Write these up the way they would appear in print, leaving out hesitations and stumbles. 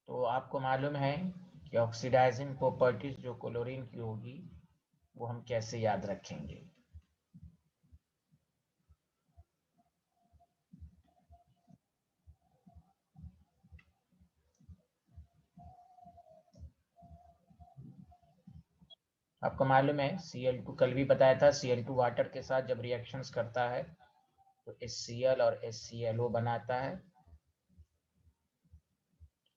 तो आपको मालूम है कि ऑक्सीडाइजिंग प्रॉपर्टीज जो क्लोरीन की होगी वो हम कैसे याद रखेंगे। आपको मालूम है Cl2, कल भी बताया था, Cl2 वाटर के साथ जब रिएक्शंस करता है तो HCl और HClO बनाता है।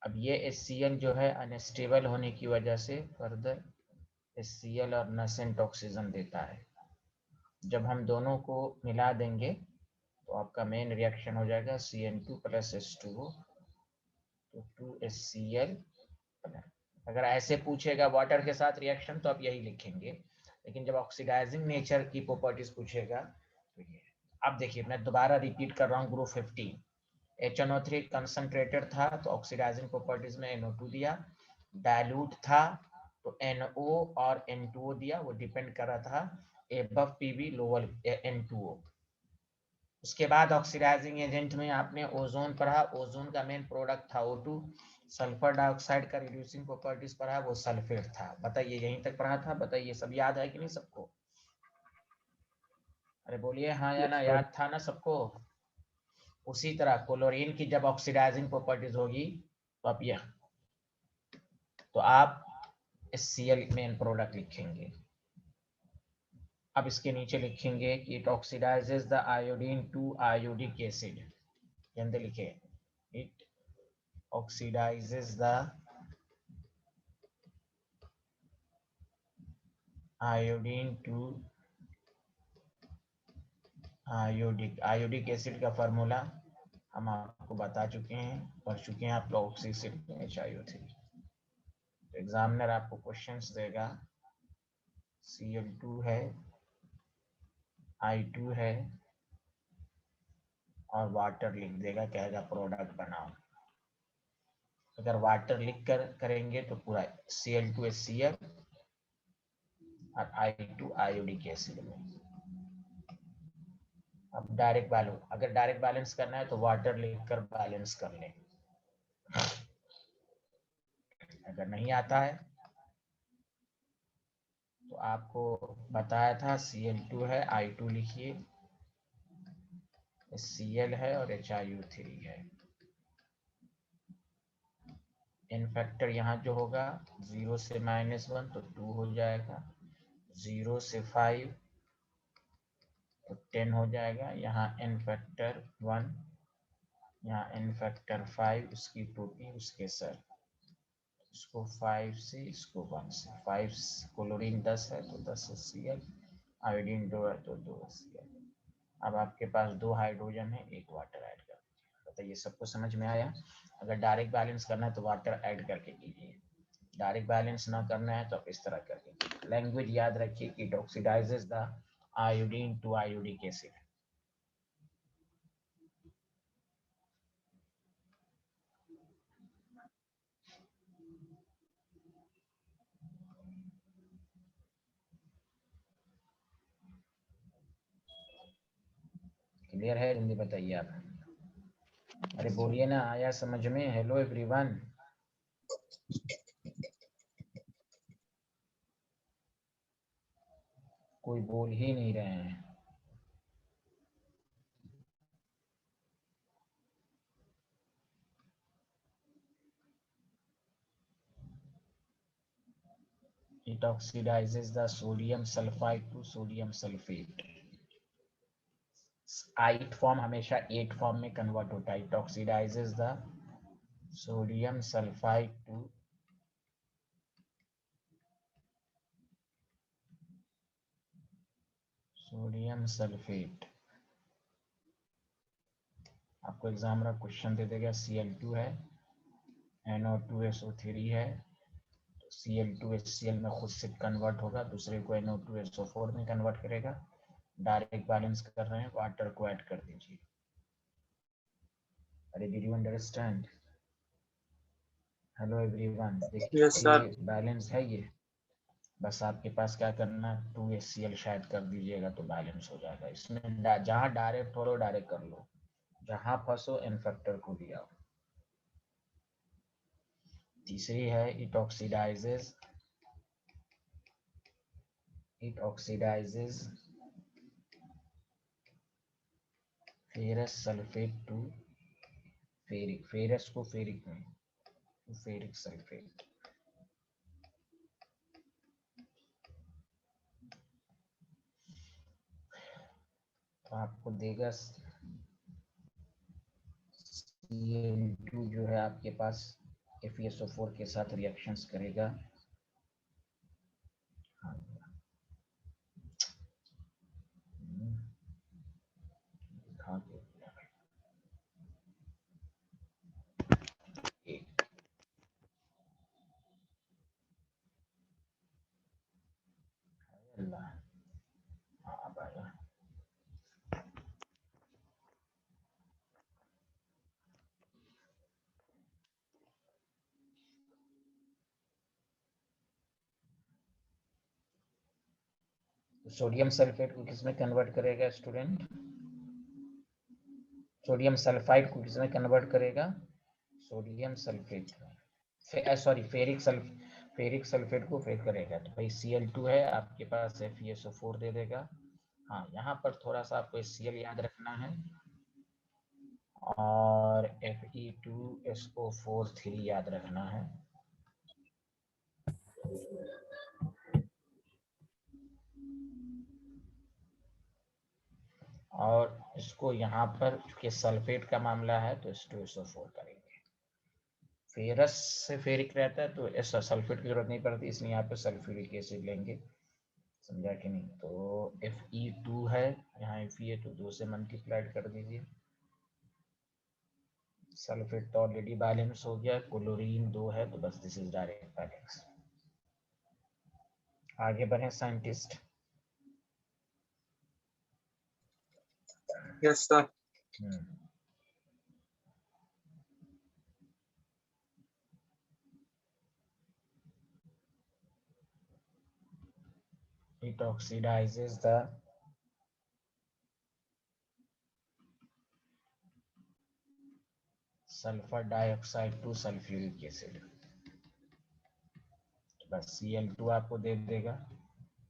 अब ये HCl जो है अनस्टेबल होने की वजह से फर्दर HCl और नसेंट ऑक्सीजन देता है। जब हम दोनों को मिला देंगे तो आपका मेन रिएक्शन हो जाएगा CN2 प्लस H2O, तो 2HCl। अगर ऐसे पूछेगा वाटर के साथ रिएक्शन तो आप यही लिखेंगे, लेकिन जब ऑक्सीडाइजिंग नेचर की प्रॉपर्टीज पूछेगा तो ये। अब देखिए मैं दोबारा रिपीट कर रहा हूँ, ग्रुप 15 HNO3 कंसंट्रेटेड था तो ऑक्सीडाइजिंग प्रॉपर्टीज में NO2 दिया, डाइल्यूट था तो NO और N2O दिया, वो डिपेंड कर रहा था एबव PV लोअर N2O। उसके बाद ऑक्सीडाइजिंग एजेंट में आपने ओजोन पढ़ा, ओजोन का मेन प्रोडक्ट था O2, सल्फर डाइऑक्साइड का रिड्यूसिंग प्रॉपर्टीज पढ़ा, वो सल्फेट था। बताइए यहीं तक पढ़ा था, बताइए सब याद है कि नहीं सबको? अरे बोलिए हाँ या ना, याद था ना सबको? उसी तरह क्लोरीन की जब ऑक्सीडाइजिंग प्रॉपर्टीज होगी तो आप यह, तो आप Cl मेन प्रोडक्ट लिखेंगे। अब इसके नीचे लिखेंगे कि it oxidizes the iodine to iodic acid, अंदर लिखे it oxidizes the iodine to iodic. Iodic acid का फार्मूला हम आपको बता चुके हैं, पढ़ चुके हैं आप लोग, HIO3। एग्जामिनर आपको क्वेश्चंस देगा, Cl2 है, I2 है और वाटर लिख देगा, कहेगा प्रोडक्ट बनाओ। अगर वाटर लिख कर करेंगे तो पूरा Cl2 HCl और I2 आयोडिक एसिड में। अब डायरेक्ट बैलेंस, अगर डायरेक्ट बैलेंस करना है तो वाटर लिखकर बैलेंस कर लें। अगर नहीं आता है तो आपको बताया था Cl2 है, I2 लिखिए, Cl है और HIO3 है। इन फैक्टर यहाँ जो होगा 0 से -1 तो 2 हो जाएगा, 0 से 5 तो 10 हो जाएगा, यहाँ n फैक्टर 1, यहाँ n फैक्टर 5, उसकी टोपी उसके सर, इसको 5 से इसको 1 से। 5 क्लोरीन 10 है तो 10 Cl, आयोडीन 2 है तो 2 Cl। अब आपके पास 2 हाइड्रोजन है, 1 वाटर ऐड कर दीजिए। बताइए सबको समझ में आया? अगर डायरेक्ट बैलेंस करना है तो वाटर ऐड करके कीजिए, डायरेक्ट बैलेंस ना करना है तो आप इस तरह करके। लैंग्वेज याद रखिए कि it oxidizes the iodine to iodic acid. Clear है? जल्दी बताइए आप। अरे बोलिए ना, आया समझ में? Hello everyone. कोई बोल ही नहीं रहे हैं। It oxidizes the sodium sulfide to sodium sulfate। 8 form हमेशा 8 फॉर्म में कन्वर्ट होता है। It oxidizes the sodium sulfide to sodium sulphate. आपको एग्जामिनर क्वेश्चन दे देगा Cl2 है, NO2SO3 है, तो Cl2HCl में खुद से कन्वर्ट होगा, दूसरे को NO2SO4 में कन्वर्ट करेगा। डायरेक्ट बैलेंस कर रहे हैं, वाटर को ऐड कर दीजिए। अरे did you understand? Hello everyone, देखिए यस सर। ये बैलेंस है ये। बस आपके पास क्या करना, 2HCl शायद कर दीजिएगा तो बैलेंस हो जाएगा। इसमें जहाँ डायरेक्ट हो डायरेक्ट कर लो, जहाँ फंसो इन फैक्टर को दिया। तीसरी है it oxidizes ferrous sulphate to ferric, ferrous को फेरिक में फेरिक सल्फेट। तो आपको देगा Cl2 जो है आपके पास FeSO4 के साथ रिएक्शंस करेगा। हाँ, सोडियम सल्फेट को किसमें कन्वर्ट करेगा स्टूडेंट? सोडियम सल्फाइड को किसमें कन्वर्ट करेगा? Sodium sulphate, sorry ferric sulphate को फेर करेगा। तो भाई Cl2 है आपके पास, FeSO4 दे देगा। हाँ, यहाँ पर थोड़ा सा आपको Cl याद रखना है और Fe2SO4 3 याद रखना है। और इसको यहाँ पर चूंकि सल्फेट का मामला है तो H2SO4 करेंगे। फेरस से फेरिक रहता है तो ऐसा सल्फेट की जरूरत नहीं पड़ती, इसलिए यहाँ पे सल्फ्यूरिक एसिड लेंगे। समझा कि नहीं? तो Fe2 है यहाँ, Fe तो 2 से मल्टीप्लाइड कर दीजिए। सल्फेट तो ऑलरेडी बैलेंस हो गया, क्लोरीन 2 है तो बस दिस इज डायरेक्ट बैलेंस। आगे बढ़े scientist. Yes sir. It oxidizes the sulphur dioxide to sulphuric acid. बस Cl2 आपको दे देगा,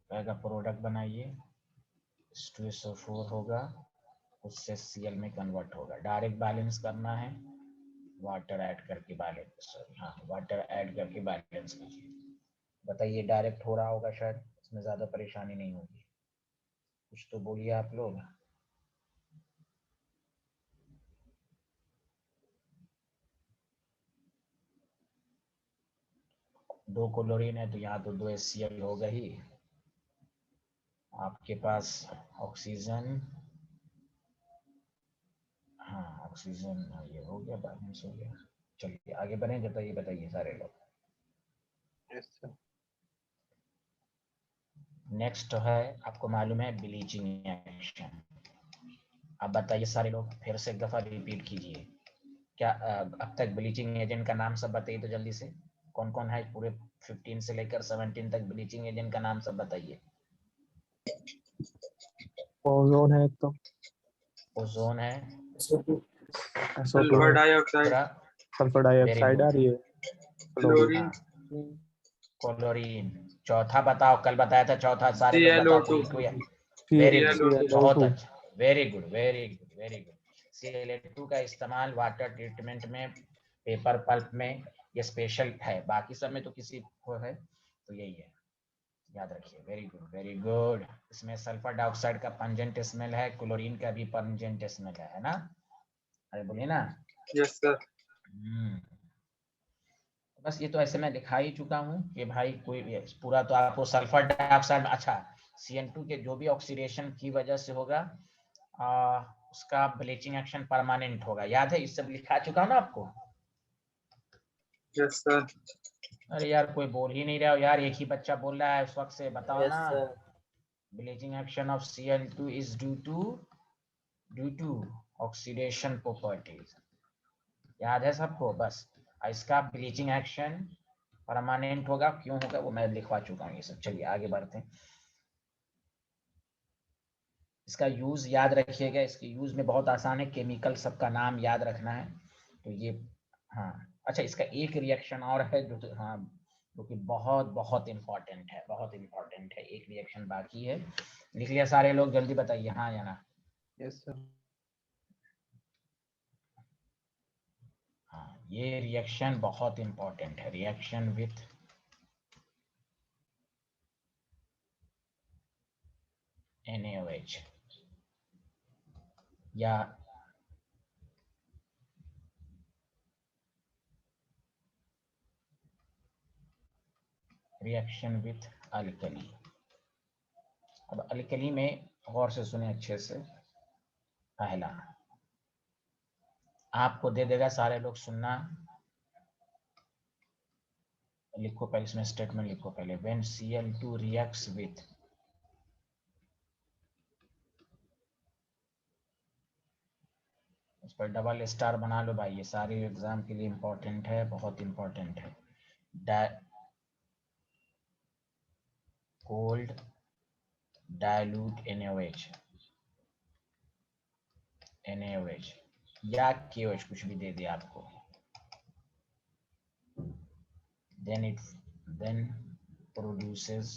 कहेगा प्रोडक्ट बनाइए, H2SO4 होगा, उससे Cl में कन्वर्ट होगा। डायरेक्ट बैलेंस करना है, वाटर ऐड करके बैलेंस, सॉरी हाँ वाटर ऐड करके बैलेंस कीजिए। बताइए डायरेक्ट हो रहा होगा शायद, इसमें ज्यादा परेशानी नहीं होगी। कुछ तो बोलिए आप लोग। दो क्लोरीन है तो यहाँ तो 2 HCl होगा ही। आपके पास ऑक्सीजन, हाँ ऑक्सीजन, ये हो गया, बैलेंस हो गया। चलिए आगे बढ़े, बताइए बताइए सारे लोग। Yes sir. नेक्स्ट है, आपको मालूम है ब्लीचिंग एक्शन। अब बताइए सारे लोग, फिर से एक दफा रिपीट कीजिए। क्या अब तक ब्लीचिंग एजेंट का नाम सब बताइए तो जल्दी से, कौन कौन है पूरे 15 से लेकर 17 तक ब्लीचिंग एजेंट का नाम सब बताइए। ओजोन है तो, ओजोन है, सल्फर डाइऑक्साइड, सल्फर डाइऑक्साइड आ रही है, क्लोरीन, क्लोरीन। चौथा बताओ, कल बताया था चौथा, सारे लोग बताओ। ClO2, वेरी गुड, बहुत ClO2। अच्छा, very good very good very good. Cl2 का इस्तेमाल वाटर ट्रीटमेंट में, पेपर पल्प में, ये स्पेशल है, बाकी सब में तो किसी को है तो यही है, याद रखिए। Very good very good. इसमें सल्फर डाइऑक्साइड का पंजेंट स्मेल है, क्लोरीन का भी पंजेंट स्मेल है ना? अरे बोलिए ना। Yes sir. बस ये तो ऐसे मैं दिखा ही चुका हूँ कि भाई कोई पूरा तो आपको सल्फर डाइऑक्साइड, अच्छा CN2 के जो भी ऑक्सीडेशन की वजह से होगा उसका ब्लीचिंग एक्शन परमानेंट होगा, याद है? इस सब लिखा चुका हूँ ना आपको। Yes sir. अरे यार कोई बोल ही नहीं रहा हो यार, एक ही बच्चा बोल रहा है उस वक्त से, बताओ ना। Bleaching action of Cl2 is due to oxidation properties, याद है सबको? बस इसका ब्लीचिंग एक्शन परमानेंट होगा, क्यों होगा वो मैं लिखवा चुका हूँ ये सब। चलिए आगे बढ़ते हैं। इसका यूज याद रखिएगा, इसके यूज में बहुत आसान है, केमिकल सबका नाम याद रखना है। तो ये हाँ अच्छा, इसका एक रिएक्शन और है जो हाँ, जो कि बहुत बहुत इम्पोर्टेंट है, बहुत इम्पोर्टेंट है। एक रिएक्शन बाकी है, लिख लिया सारे लोग? जल्दी बताइए हाँ या ना। Yes sir. हाँ, ये रिएक्शन बहुत इम्पोर्टेंट है, रिएक्शन विथ NaOH या रिएक्शन विथ अल्कली। अब अल्कली में गौर से सुने अच्छे से। पहला आपको दे देगा, सारे लोग सुनना, लिखो पहले, इसमें स्टेटमेंट लिखो पहले। व्हेन Cl2 रिएक्ट्स विथ, उस पर डबल स्टार बना लो भाई, ये सारे एग्जाम के लिए इंपॉर्टेंट है, बहुत इंपॉर्टेंट है। कोल्ड डाइल्यूट NaOH या KOH, कुछ भी दे दिया आपको। then produces,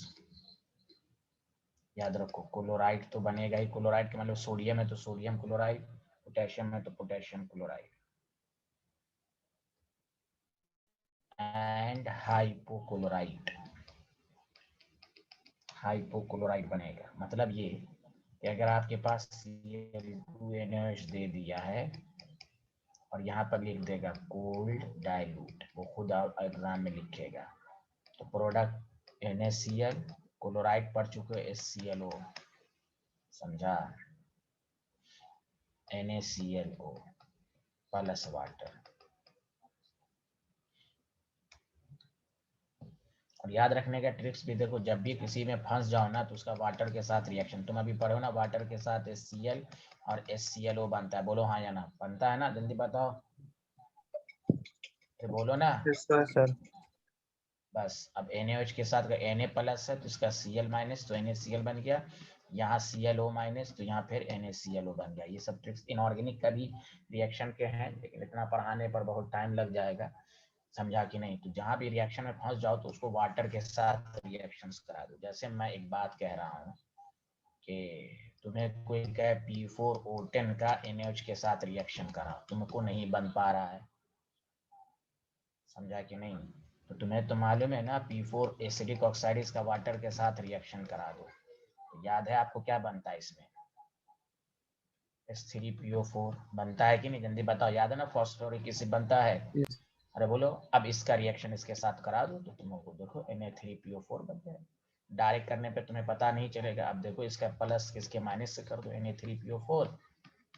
याद रखो क्लोराइड तो बनेगा ही। क्लोराइड के मतलब सोडियम है तो सोडियम क्लोराइड, पोटेशियम है तो पोटेशियम क्लोराइड, एंड हाइपोक्लोराइड बनेगा। मतलब ये कि अगर आपके पास Cl2NaOH दे दिया है और यहाँ पर लिख देगा कोल्ड डाइल्यूट, वो खुद एग्जाम में लिखेगा, तो प्रोडक्ट NaCl, क्लोराइड पढ़ चुके हो HClO, समझा, NaClO प्लस वाटर। और याद रखने का ट्रिक्स भी देखो, जब भी किसी में फंस जाओ ना तो उसका वाटर के साथ रिएक्शन, तुम अभी पढ़ो ना, वाटर के साथ HCl और HClO बनता है। बोलो हाँ या ना, बनता है ना? जल्दी बताओ, फिर बोलो ना। Yes sir. सर बस अब NaOH के साथ अगर Na प्लस है तो इसका Cl माइनस, तो NaCl बन गया। यहाँ ClO माइनस, तो यहाँ फिर NaClO बन गया। ये सब ट्रिक्स इनऑर्गेनिक का भी रिएक्शन के हैं, लेकिन इतना पढ़ाने पर बहुत टाइम लग जाएगा, समझा कि नहीं? तो जहां भी रिएक्शन में फंस जाओ तो उसको वाटर के साथ रिएक्शंस करा दो। जैसे मैं एक बात कह रहा हूँ कि तुम्हें कोई कहे P4O10 का NaOH के साथ रिएक्शन करा, तुमको नहीं बन पा रहा है, समझा कि नहीं? तो तुम्हें तो मालूम है ना, P4 एसिडिक ऑक्साइड, इसका वाटर के साथ रिएक्शन करा दो, तो याद है आपको क्या बनता है इसमें? H3PO4 बनता है कि नहीं? जल्दी बताओ, याद है ना? फॉस्फोरिक एसिड बनता है। यस अरे बोलो, अब इसका रिएक्शन इसके साथ करा दो तो तुमको देखो Na3PO4 बन जाए। डायरेक्ट करने पे तुम्हें पता नहीं चलेगा। अब देखो, इसका प्लस इसके माइनस से कर दो, Na3PO4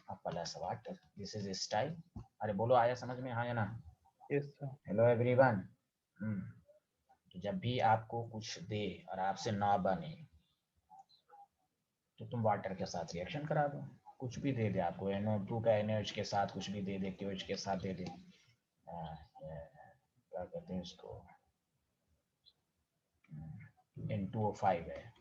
और plus water, this is style. अरे बोलो, आया समझ में हाँ या ना? Yes sir. Hello everyone. तो जब भी आपको कुछ दे और आपसे ना बने तो तुम वाटर के साथ रिएक्शन करा दो। कुछ भी दे दे आपको, NO2 का NaOH के साथ कुछ भी दे दे, KOH के साथ दे दे, क्या कहते हैं इसको, N2O5 है,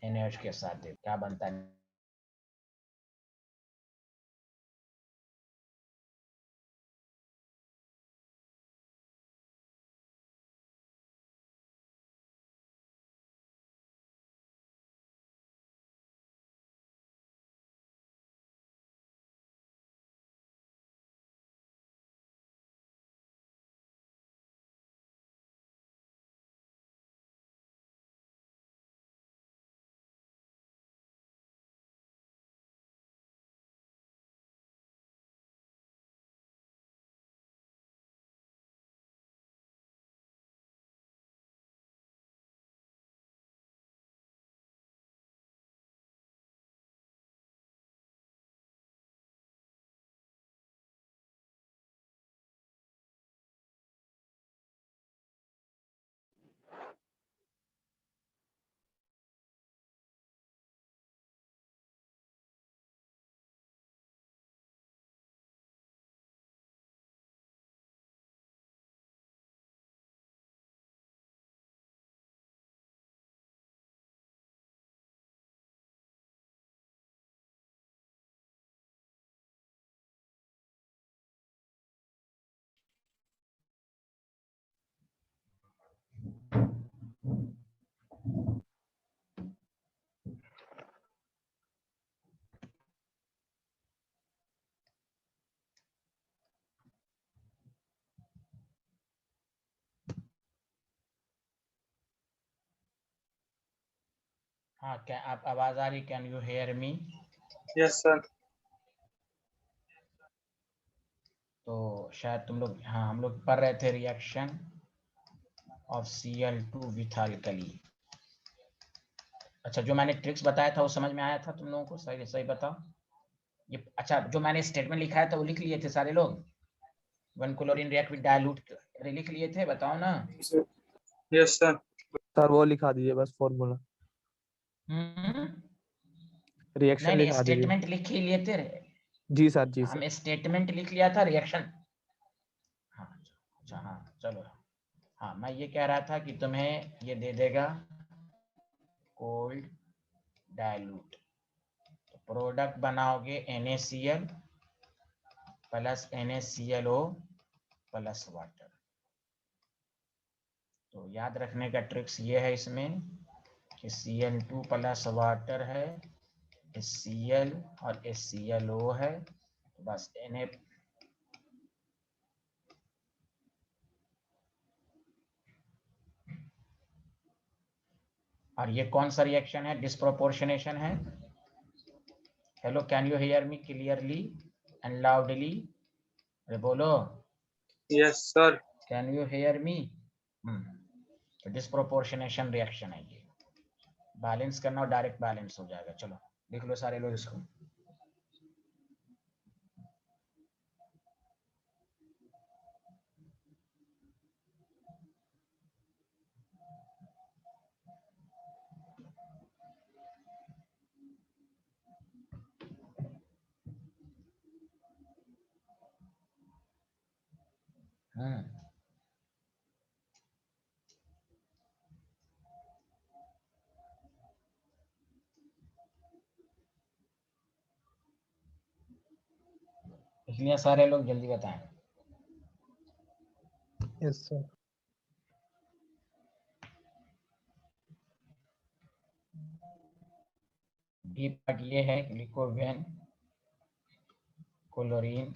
NaOH के साथ दे, क्या बनता है? हाँ, क्या आप आवाज आ रही? Can you hear me? Yes sir. तो शायद तुम लोग, हाँ, हम लोग पढ़ रहे थे reaction of Cl2 with alkali. अच्छा, जो मैंने ट्रिक्स बताया था वो समझ में आया था तुम लोगों को? सही सही बताओ। ये अच्छा, जो मैंने स्टेटमेंट लिखा है था वो लिख लिए थे सारे लोग? One chlorine react with dilute लिख लिए थे? बताओ ना। Yes sir. सर वो लिखा दीजिए बस फॉर्मूला, रिएक्शन नहीं, लिखा दीजिए। स्टेटमेंट लिख ही लिए थे। जी सर, जी हम सर। स्टेटमेंट लिख लिया था, रिएक्शन। हाँ, अच्छा, हाँ चलो। हाँ, मैं ये कह रहा था कि तुम्हें ये दे देगा कोल्ड डाइल्यूट, तो प्रोडक्ट बनाओगे NaCl plus NaClO plus water. तो याद रखने का ट्रिक्स ये है इसमें कि Cl2 प्लस वाटर है, Cl और HClO है, तो बस Na। और ये कौन सा रिएक्शन है? डिस्प्रोपोर्शनेशन है। Hello, can you hear me clearly and loudly? अरे बोलो, yes sir. Can you hear me? तो डिस्प्रोपोर्शनेशन रिएक्शन है ये। बैलेंस करना और डायरेक्ट बैलेंस हो जाएगा। चलो लिख लो सारे लोग इसको। इसलिए सारे लोग जल्दी बताएं। Yes sir. डी पार्ट ये है, ग्लिकोवेन chlorine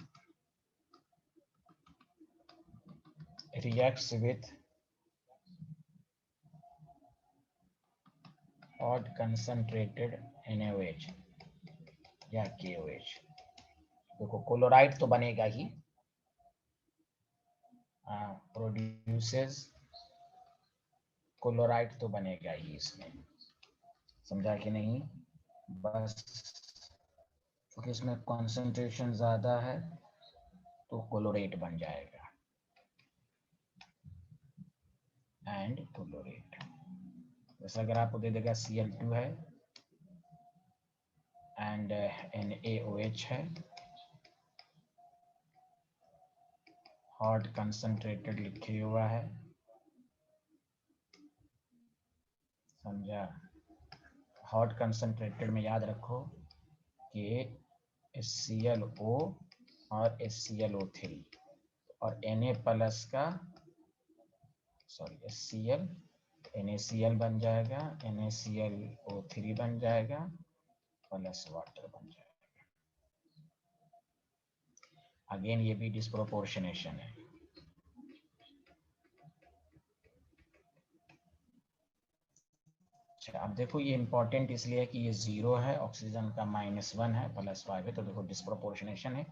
reacts with odd concentrated NaOH या KOH। देखो, क्लोराइड तो बनेगा ही, प्रोड्यूसेस क्लोराइड तो बनेगा ही इसमें। समझा कि नहीं? बस क्योंकि इसमें कॉन्सेंट्रेशन ज्यादा है तो क्लोरेट बन जाएगा, एंड क्लोरेट। जैसे अगर आपको दे देगा Cl2 है एंड NaOH है, हॉट कंसंट्रेटेड लिखे हुआ है, समझा? हॉट कंसंट्रेटेड में याद रखो कि HClO और HClO3 और Na प्लस का, सॉरी, HCl NaCl बन जाएगा, NaClO3 बन जाएगा प्लस वाटर बन जाएगा। अगेन ये भी डिस्प्रोपोर्शनेशन है। अच्छा, अब देखो ये इंपॉर्टेंट इसलिए है कि ये 0 है, ऑक्सीजन का -1 है, +5 है, तो देखो डिस्प्रोपोर्शनेशन है।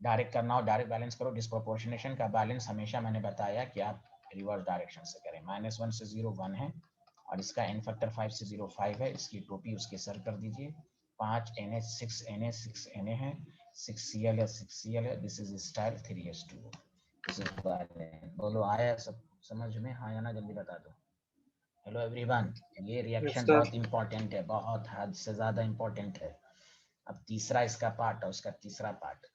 डायरेक्ट करना हो डायरेक्ट बैलेंस करो। डिस्प्रोपोर्शनेशन का बैलेंस हमेशा मैंने बताया कि आप रिवर्स डायरेक्शन से करें। -1 से 0 1 है, और इसका n फैक्टर 5 से 0 5 है। इसकी टोपी उसके सर कर दीजिए। 5 Na 6 Na 6 Na है, 6 Cl है 6 Cl है। This is style 3H2O। This is balance. बोलो, आया सब समझ में? हाँ या ना, जल्दी बता दो। हेलो एवरीवन, ये रिएक्शन sir. बहुत इंपॉर्टेंट है, बहुत हद से ज्यादा इंपॉर्टेंट है। अब तीसरा इसका पार्ट है, उसका तीसरा part.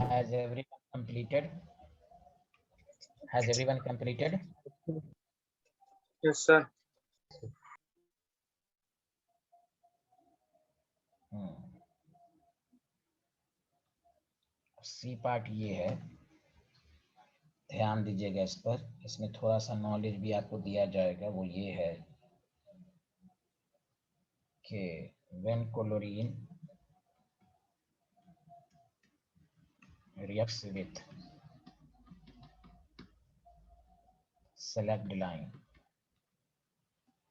Has everyone completed? Has everyone completed? Yes, sir. C part ये है, ध्यान दीजिएगा इस पर। इसमें थोड़ा सा नॉलेज भी आपको दिया जाएगा, वो ये है कि when chlorine reacts with select line,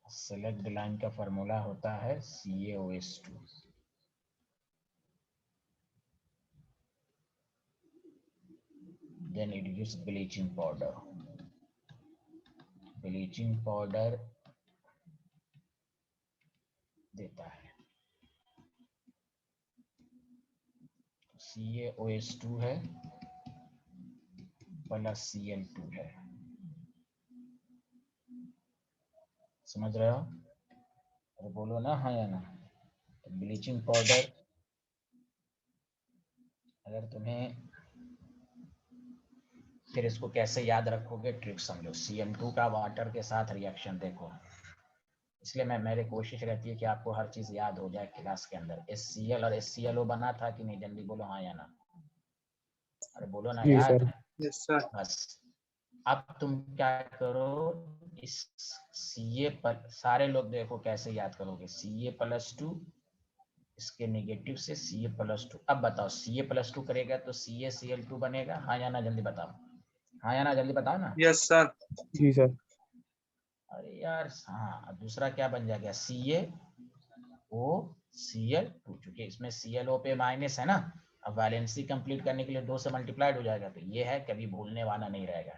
select line का फॉर्मूला होता है CaOH2। Then it gives bleaching powder. Bleaching powder देता है, CaOH2 है प्लस Cl2 है। समझ रहे हो? अरे बोलो ना हाँ या ना। तो ब्लीचिंग पाउडर, अगर तुम्हें फिर इसको कैसे याद रखोगे, ट्रिक समझो। Cl2 का वाटर के साथ रिएक्शन देखो, इसलिए मेरी कोशिश रहती है कि आपको हर चीज याद हो जाए क्लास के अंदर। HCl और HClO बना था कि नहीं, जल्दी बोलो हाँ या ना। अरे बोलो ना जी यार। सर। Yes, sir. बस अब तुम क्या करो, इस Ca पर सारे लोग देखो कैसे याद करोगे। Ca+2, इसके नेगेटिव से Ca+2। अब बताओ Ca+2 करेगा तो CaCl2 बनेगा, हाँ या ना, जल्दी बताओ। हाँ या ना, जल्दी बताओ ना। Yes, sir. जी सर। अरे यार हाँ, दूसरा क्या बन जाएगा, CaOCl2। चूंकि इसमें ClO पे माइनस है ना, अब वैलेंसी कंप्लीट करने के लिए 2 से मल्टीप्लाइड हो जाएगा, तो ये है, कभी भूलने वाला नहीं रहेगा।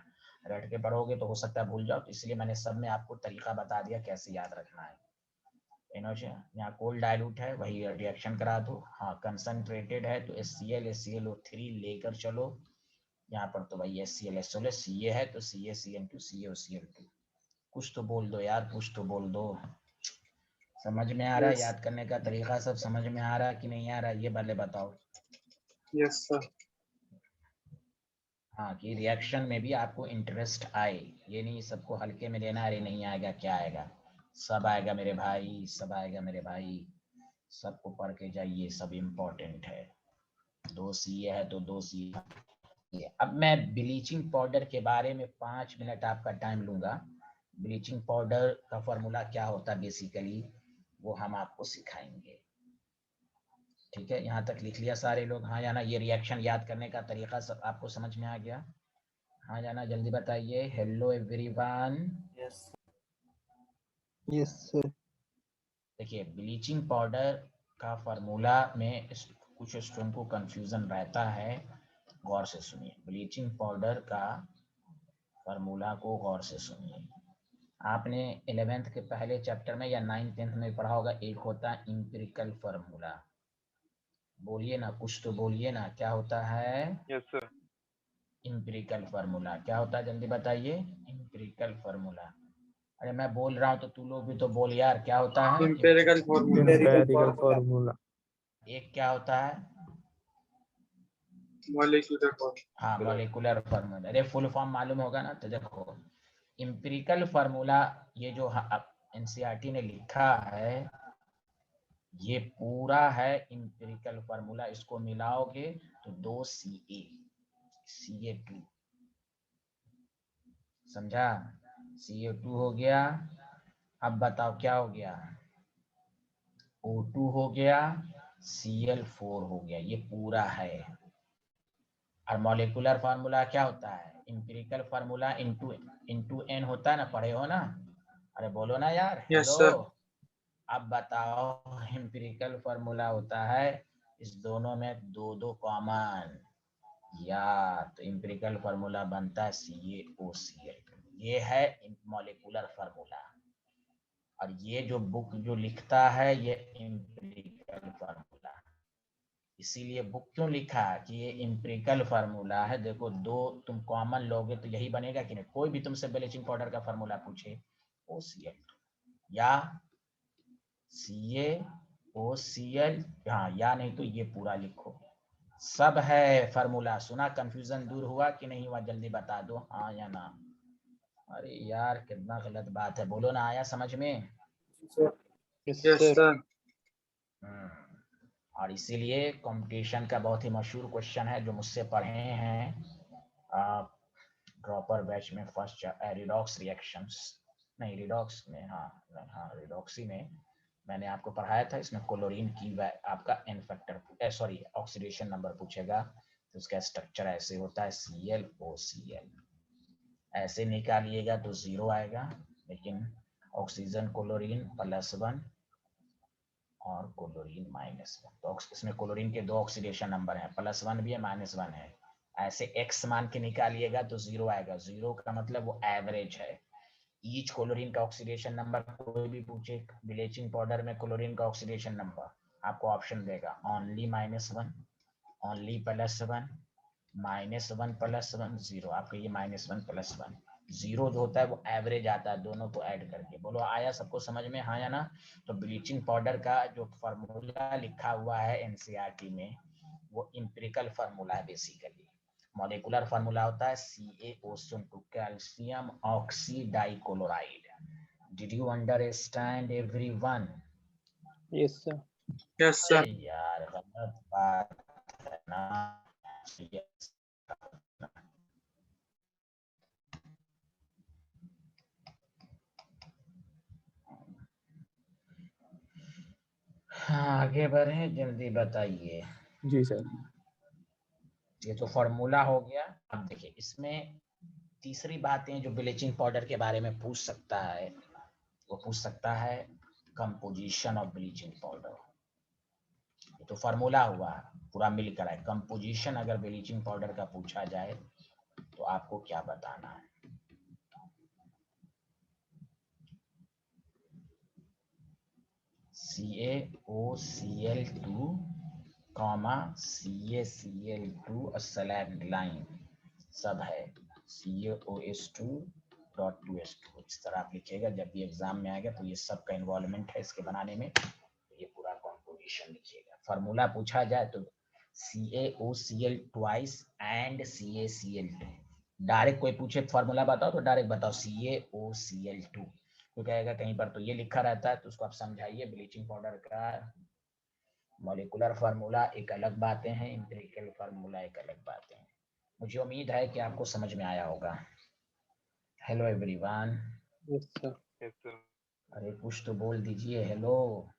रट के पढ़ोगे तो हो सकता है भूल जाओ, तो इसलिए मैंने सब में आपको तरीका बता दिया कैसे याद रखना है। यहाँ कोल्ड डाइल्यूट है, वही रिएक्शन करा दो। हाँ कंसंट्रेटेड है तो HCl HClO3 लेकर चलो। यहाँ पर तो भाई HCl HCl Ca है तो CaCN2 CaOCl2। कुछ तो बोल दो यार, कुछ तो बोल दो। समझ में आ रहा है? Yes. याद करने का तरीका सब समझ में आ रहा है कि नहीं आ रहा है, ये पहले बताओ। Yes, sir. हाँ, कि रिएक्शन में भी आपको इंटरेस्ट आए, ये नहीं सबको हल्के में लेना, अरे नहीं आएगा क्या आएगा, सब आएगा मेरे भाई, सब आएगा मेरे भाई, सबको पढ़ के जाइए, सब इम्पोर्टेंट है। 2 CA है तो 2 CA। अब मैं ब्लीचिंग पाउडर के बारे में 5 मिनट आपका टाइम लूंगा। ब्लीचिंग पाउडर का फॉर्मूला क्या होता है बेसिकली, वो हम आपको सिखाएंगे। ठीक है, यहाँ तक लिख लिया सारे लोग, हाँ या ना? ये रिएक्शन याद करने का तरीका सब आपको समझ में आ गया, हाँ या ना? जल्दी बताइए। Hello everyone. Yes sir. देखिए ब्लीचिंग पाउडर का फार्मूला में कुछ स्टूडेंट को कंफ्यूजन रहता है, गौर से सुनिए। ब्लीचिंग पाउडर का फार्मूला को गौर से सुनिए। आपने 11th के पहले चैप्टर में या 9th 10th में पढ़ा होगा, एक होता है इंपेरिकल फार्मूला। बोलिए ना, कुछ तो बोलिए ना, क्या होता है? Yes, sir. इंपेरिकल फार्मूला क्या होता है, जल्दी बताइए। इंपेरिकल फार्मूला, अरे मैं बोल रहा हूँ तो तू लोग भी तो बोल यार, क्या होता है? Empirical formula. Empirical formula. एक क्या होता है? Molecular formula. हाँ, मॉलिक्यूलर फार्मूला। अरे फुल फॉर्म मालूम होगा ना, तो देखो इंपेरिकल फार्मूला, ये जो एनसीईआरटी ने लिखा है, ये पूरा है इंपेरिकल फार्मूला। इसको मिलाओगे तो 2Ca2, समझा? Ca2 हो गया। अब बताओ क्या हो गया? O2 हो गया, Cl4 हो गया, ये पूरा है। और मॉलिक्यूलर फार्मूला क्या होता है? इंपेरिकल फार्मूला इंटू n होता है ना, पढ़े हो ना? अरे बोलो ना यार, Yes, हेलो। sir. अब बताओ, इंपेरिकल फार्मूला होता है इस दोनों में 2 कॉमन, या तो इंपेरिकल फार्मूला बनता है CaOCl2। ये है मॉलिक्यूलर फार्मूला। और ये जो बुक जो लिखता है, ये इंपेरिकल फार्मूला। इसीलिए बुक क्यों लिखा कि ये इंपेरिकल फार्मूला है। देखो, 2 तुम कॉमन लोगे तो यही बनेगा कि नहीं? कोई भी तुमसे ब्लीचिंग पाउडर का फार्मूला पूछे, OCl2 या CaOCl, हाँ, या नहीं तो ये पूरा लिखो सब है फार्मूला। सुना? कंफ्यूजन दूर हुआ कि नहीं हुआ? जल्दी बता दो, हाँ या ना। अरे यार कितना गलत बात है, बोलो ना, आया समझ में? Yes yes sir. सर। और इसीलिए कंपटीशन का बहुत ही मशहूर क्वेश्चन है जो मुझसे पढ़े हैं ड्रॉपर बैच में, फर्स्ट रिडॉक्स रिएक्शंस, नहीं रिडॉक्स में, हाँ रिडॉक्सी में मैंने आपको पढ़ाया था। इसमें क्लोरीन की आपका N factor sorry oxidation number पूछेगा, तो उसका स्ट्रक्चर ऐसे होता है ClOCl। ऐसे निकालिएगा तो 0 आएगा, लेकिन ऑक्सीजन क्लोरीन +1 और क्लोरीन -1, तो इसमें क्लोरीन के 2 ऑक्सीडेशन नंबर हैं, +1 भी है -1 है। ऐसे x मान के निकालिएगा तो 0 आएगा। 0 का मतलब वो एवरेज है। ईच क्लोरीन का ऑक्सीडेशन नंबर कोई भी पूछे, ब्लीचिंग पाउडर में क्लोरीन का ऑक्सीडेशन नंबर आपको ऑप्शन देगा ओनली -1, ओनली +1, -1 +1 0। आपका ये -1 +1 0 जो होता है वो एवरेज आता है दोनों को ऐड करके। बोलो आया सबको समझ में, हाँ या ना? तो ब्लीचिंग पाउडर का जो फार्मूला लिखा हुआ है एनसीईआरटी में, वो एम्पिरिकल फार्मूला है बेसिकली। मॉलिक्यूलर फार्मूला होता है CaO2 calcium oxydichloride. Did you understand everyone? Yes sir. Yes sir. यार गलत बात है ना। हाँ, आगे बढ़े, जल्दी बताइए। जी सर। ये तो फॉर्मूला हो गया। अब देखिए इसमें तीसरी बातें जो ब्लीचिंग पाउडर के बारे में पूछ सकता है, वो पूछ सकता है कंपोजिशन ऑफ ब्लीचिंग पाउडर। ये तो फार्मूला हुआ, पूरा मिलकर है। कंपोजिशन अगर ब्लीचिंग पाउडर का पूछा जाए तो आपको क्या बताना है? CaOCl2, CaCl2 और सेलेक्ट लाइन सब है CaOH2.2H2। इस तरह आप लिखिएगा, जब भी एग्जाम में आएगा तो ये सब का इन्वॉल्वमेंट है इसके बनाने में, ये पूरा कंपोजिशन लिखिएगा। फार्मूला पूछा जाए तो CaOCl twice and CaCl2। Direct कोई पूछे फार्मूला बताओ तो डायरेक्ट बताओ CaOCl2, तो कहेगा कहीं पर तो ये लिखा रहता है, तो उसको आप समझाइए। ब्लीचिंग पाउडर का मॉलिक्यूलर फार्मूला एक अलग बातें हैं, एम्पिरिकल फार्मूला एक अलग बातें हैं। मुझे उम्मीद है कि आपको समझ में आया होगा। Hello everyone. Yes sir. Yes sir. अरे कुछ तो बोल दीजिए, हेलो।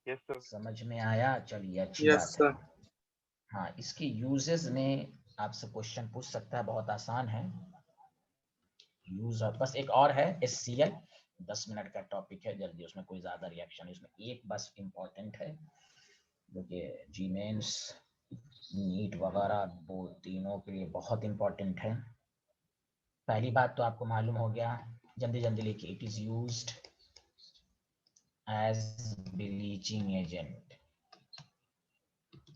Yes sir. समझ में आया? चलिए अच्छी यस बात है। सर। हाँ, इसकी यूजेस में आपसे क्वेश्चन पूछ सकता है, बहुत आसान है। यूज बस एक और है HCl, 10 मिनट का टॉपिक है, जल्दी, उसमें कोई ज्यादा रिएक्शन है। उसमें एक बस इम्पोर्टेंट है जो कि जी मेंस नीट वगैरह वो तीनों के लिए बहुत इम्पोर्टेंट है। पहली बात तो आपको मालूम हो गया, जल्दी जल्दी लिखिए। It is used as bleaching agent.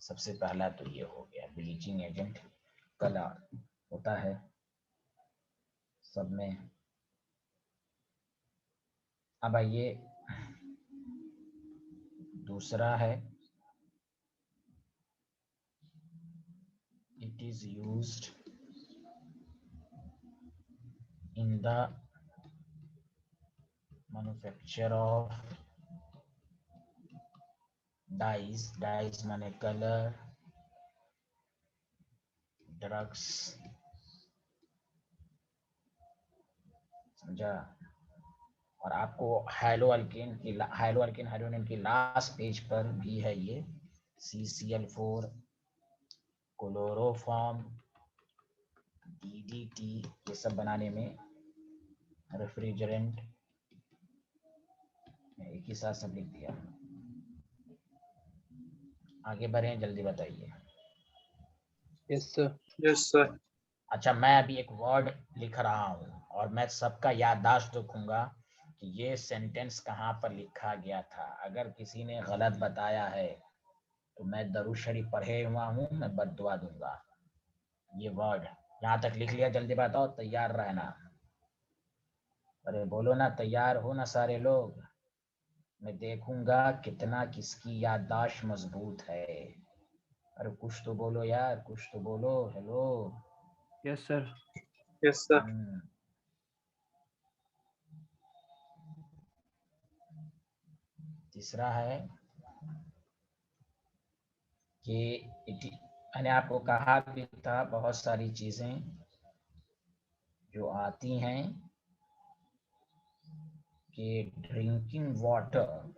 सबसे पहला तो ये हो गया, ब्लीचिंग एजेंट कलर होता है सब में। अब आइए दूसरा है, it is used in the manufacture of dyes. Dyes माने कलर, ड्रग्स, समझा? और आपको हाइलो अल्केन हाइड्रोजन की लास्ट पेज पर भी है ये CCl4, क्लोरोफॉर्म, DDT, ये सब बनाने में रेफ्रिजरेंट, एक ही साथ सब लिख दिया। आगे बढ़े, जल्दी बताइए। Yes sir. Yes sir. अच्छा, मैं अभी एक वर्ड लिख रहा हूँ और मैं सबका याददाश्त रखूंगा कि ये सेंटेंस कहाँ पर लिखा गया था। अगर किसी ने गलत बताया है तो मैं दरूद शरीफ पढ़े हुआ हूँ, मैं बद्दुआ दूंगा। ये वर्ड यहाँ तक लिख लिया? जल्दी बताओ, तैयार रहना। अरे बोलो ना, तैयार हो ना सारे लोग? मैं देखूंगा कितना किसकी याददाश्त मजबूत है। अरे कुछ तो बोलो यार, कुछ तो बोलो। Hello. Yes, sir. Yes, sir. तीसरा है कि मैंने आपको कहा भी था बहुत सारी चीजें जो आती हैं कि ड्रिंकिंग वाटर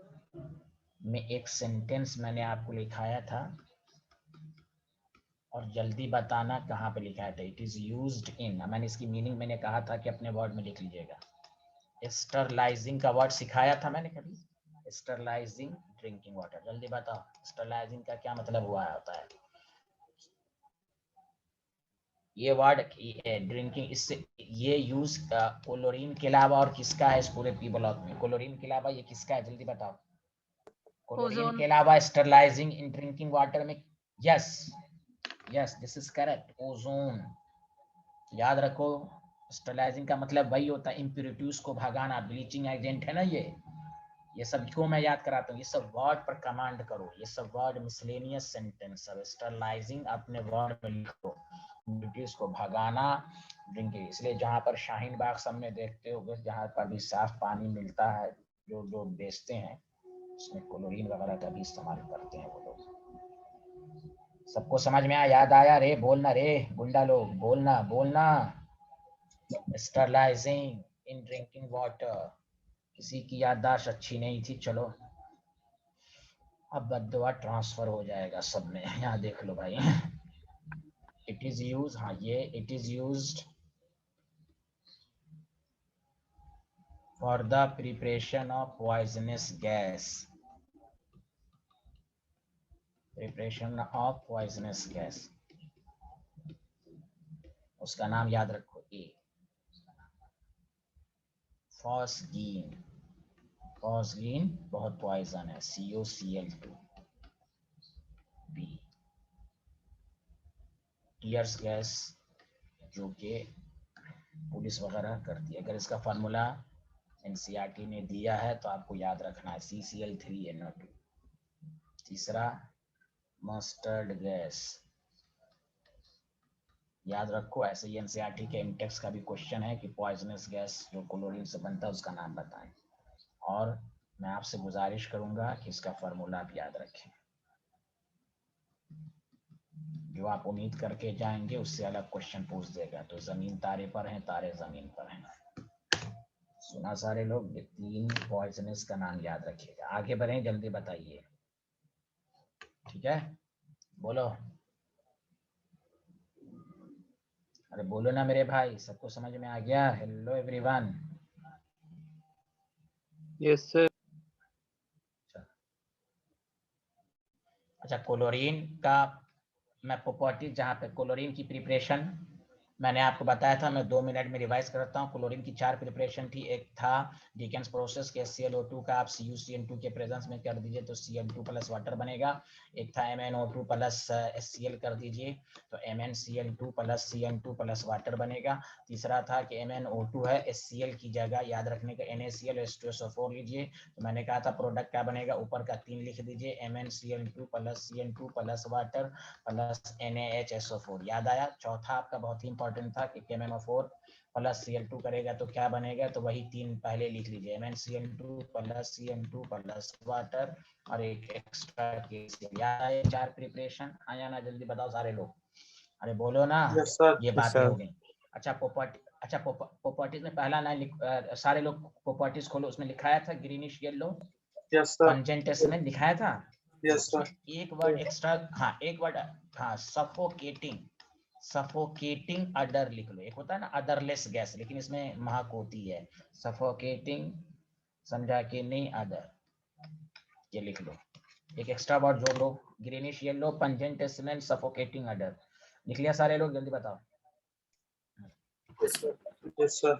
में एक सेंटेंस मैंने आपको लिखाया था और जल्दी बताना कहाँ पे लिखा था। इट इज यूज्ड इन, मैंने इसकी मीनिंग मैंने कहा था कि अपने वर्ड में लिख लीजिएगा। स्टरलाइजिंग का वर्ड सिखाया था मैंने कभी। स्टरलाइजिंग ड्रिंकिंग वाटर, जल्दी बताओ स्टरलाइजिंग का क्या मतलब हुआ होता है। ये वर्ड ड्रिंकिंग, इससे ये यूज क्लोरीन के अलावा और किसका है इस पूरे पी ब्लॉक में? क्लोरीन के अलावा ये किसका है, जल्दी बताओ। क्लोरीन के अलावा स्टरलाइजिंग इन ड्रिंकिंग वाटर में, yes yes this is correct, ozone. याद रखो, स्टरलाइजिंग का मतलब वही होता है इम्प्योरिटीज को भगाना, ब्लीचिंग एजेंट है ना ये सब क्यों मैं याद कराता हूँ, ये सब वर्ड पर कमांड करो, ये सब वर्ड मिसलेनियस सेंटेंस सब। स्टरलाइजिंग अपने वर्ड में लिखो, ब्रिटिश को भगाना, ड्रिंकिंग। इसलिए जहाँ पर शाहीन बाग सामने देखते हो, जहाँ पर भी साफ पानी मिलता है, जो लोग बेचते हैं उसमें क्लोरीन वगैरह का भी इस्तेमाल करते हैं वो लोग। सबको समझ में आया? याद आया? रे बोलना, रे गुंडा लोग बोलना बोलना। Sterilising in drinking water. किसी की याददाश्त अच्छी नहीं थी, चलो अब बददुआ ट्रांसफर हो जाएगा सब में। यहाँ देख लो भाई। इट इज यूज, हाँ ये it is used for the preparation of poisonous gas. Preparation of poisonous gas, उसका नाम याद रखो। ए फॉस्गीन, फॉस्गीन बहुत पॉइजन है। COCl2। बी टीयर्स गैस, जो कि पुलिस वगैरह करती है। अगर इसका फार्मूला NCERT ने दिया है तो आपको याद रखना है, CCl3NO2। तीसरा मस्टर्ड गैस, याद रखो। ऐसे ही NCERT के इंटेक्स का भी क्वेश्चन है कि पॉइजनस गैस जो क्लोरीन से बनता है उसका नाम बताएं। और मैं आपसे गुजारिश करूंगा कि इसका फार्मूला आप याद रखें। जो आप उम्मीद करके जाएंगे उससे अलग क्वेश्चन पूछ देगा। तो जमीन तारे पर हैं, तारे जमीन पर हैं। सुना सारे लोग? 3 पॉइजनस का नाम याद रखिएगा। आगे बढ़ें, जल्दी बताइए, ठीक है? बोलो, अरे बोलो ना मेरे भाई, सबको समझ में आ गया? Hello everyone. Yes, sir. अच्छा, क्लोरीन का मैं प्रॉपर्टी, जहाँ पे क्लोरीन की प्रिपरेशन मैंने आपको बताया था, मैं 2 मिनट में रिवाइज करता हूँ। क्लोरीन की 4 प्रिपरेशन थी। एक था डिकेंस प्रोसेस के ClO2 का आप CuCN2 के प्रेजेंस में कर दीजिए तो Cl2 प्लस वाटर बनेगा। एक था MnO2 प्लस HCl कर दीजिए तो MnCl2 plus CN2 plus water बनेगा। तीसरा था कि MnO2 है, HCl की जगह याद रखने का NaCl H2SO4 लीजिए। तो मैंने कहा था प्रोडक्ट क्या बनेगा, ऊपर का 3 लिख दीजिए, MnCl2 plus CN2 plus water plus NaHSO4। याद आया? चौथा आपका बहुत ही इंपॉर्टेंट था कि KMnO4 प्लस Cl2 करेगा तो क्या बनेगा, तो वही 3 पहले लिख लीजिए, MnCl2 plus CN2 plus water और एक एक्स्ट्रा KCl। याद आए 4 प्रिपरेशन? आया ना? जल्दी बताओ सारे लोग, अरे बोलो ना। Yes, sir. ये Yes, बातें sir. हो गई। अच्छा प्रॉपर्टीज में पहला ना सारे लोग प्रॉपर्टीज खोलो, उसमें लिखाया था ग्रीनिश येलो Yes, sir. पंजेंटस में लिखाया था। Yes, sir. उसमें एक वर्ड एक्स्ट्रा, हाँ एक वर्ड, हाँ सफोकेटिंग, सफोकेटिंग अडर लिख लो। एक होता है ना अदरलेस गैस, लेकिन इसमें महक होती है। सफोकेटिंग, समझा कि नहीं? अदर, ये लिख लो। एक एक्स्ट्रा वर्ड जोड़ लो, greenish yellow pungent smell suffocating odour. लिख लिया सारे लोग? जल्दी बताओ। Yes, sir.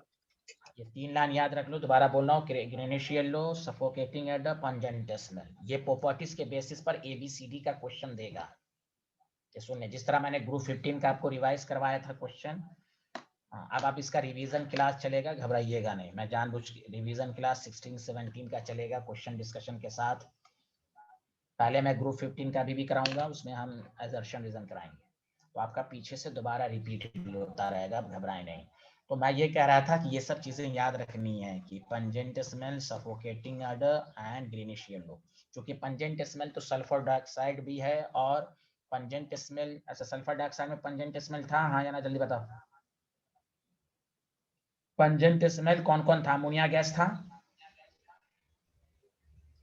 ये 3 लाइन याद रख लो, दोबारा बोल रहा हूँ। ग्रीनिश येलो, सफोकेटिंग अडर, पंजेंट स्मेल। ये प्रॉपर्टीज के बेसिस पर ABCD का क्वेश्चन देगा। सुनिए, जिस तरह मैंने ग्रुप 15 का आपको रिवाइज करवाया था क्वेश्चन, अब आप इसका रिवीजन क्लास चलेगा, घबराइएगा नहीं। मैं जानबूझ के रिवीजन क्लास 16 17 का चलेगा क्वेश्चन डिस्कशन के साथ। पहले मैं ग्रुप 15 का भी कराऊंगा, उसमें हम असर्शन रीजन कराएंगे, तो आपका पीछे से दोबारा रिपीट होता रहेगा, आप घबराएं नहीं। तो मैं ये कह रहा था कि ये सब चीजें याद रखनी है कि pungent smell, suffocating order and greenish yellow. क्योंकि पंजेंट स्मेल तो सल्फर डाइऑक्साइड भी है, और पंजेंट स्मेल, अच्छा सल्फर डाइऑक्साइड में पंजेंट स्मेल था, हाँ या ना, जल्दी बताओ। पंजेंट स्मेल कौन कौन था? अमोनिया गैस था,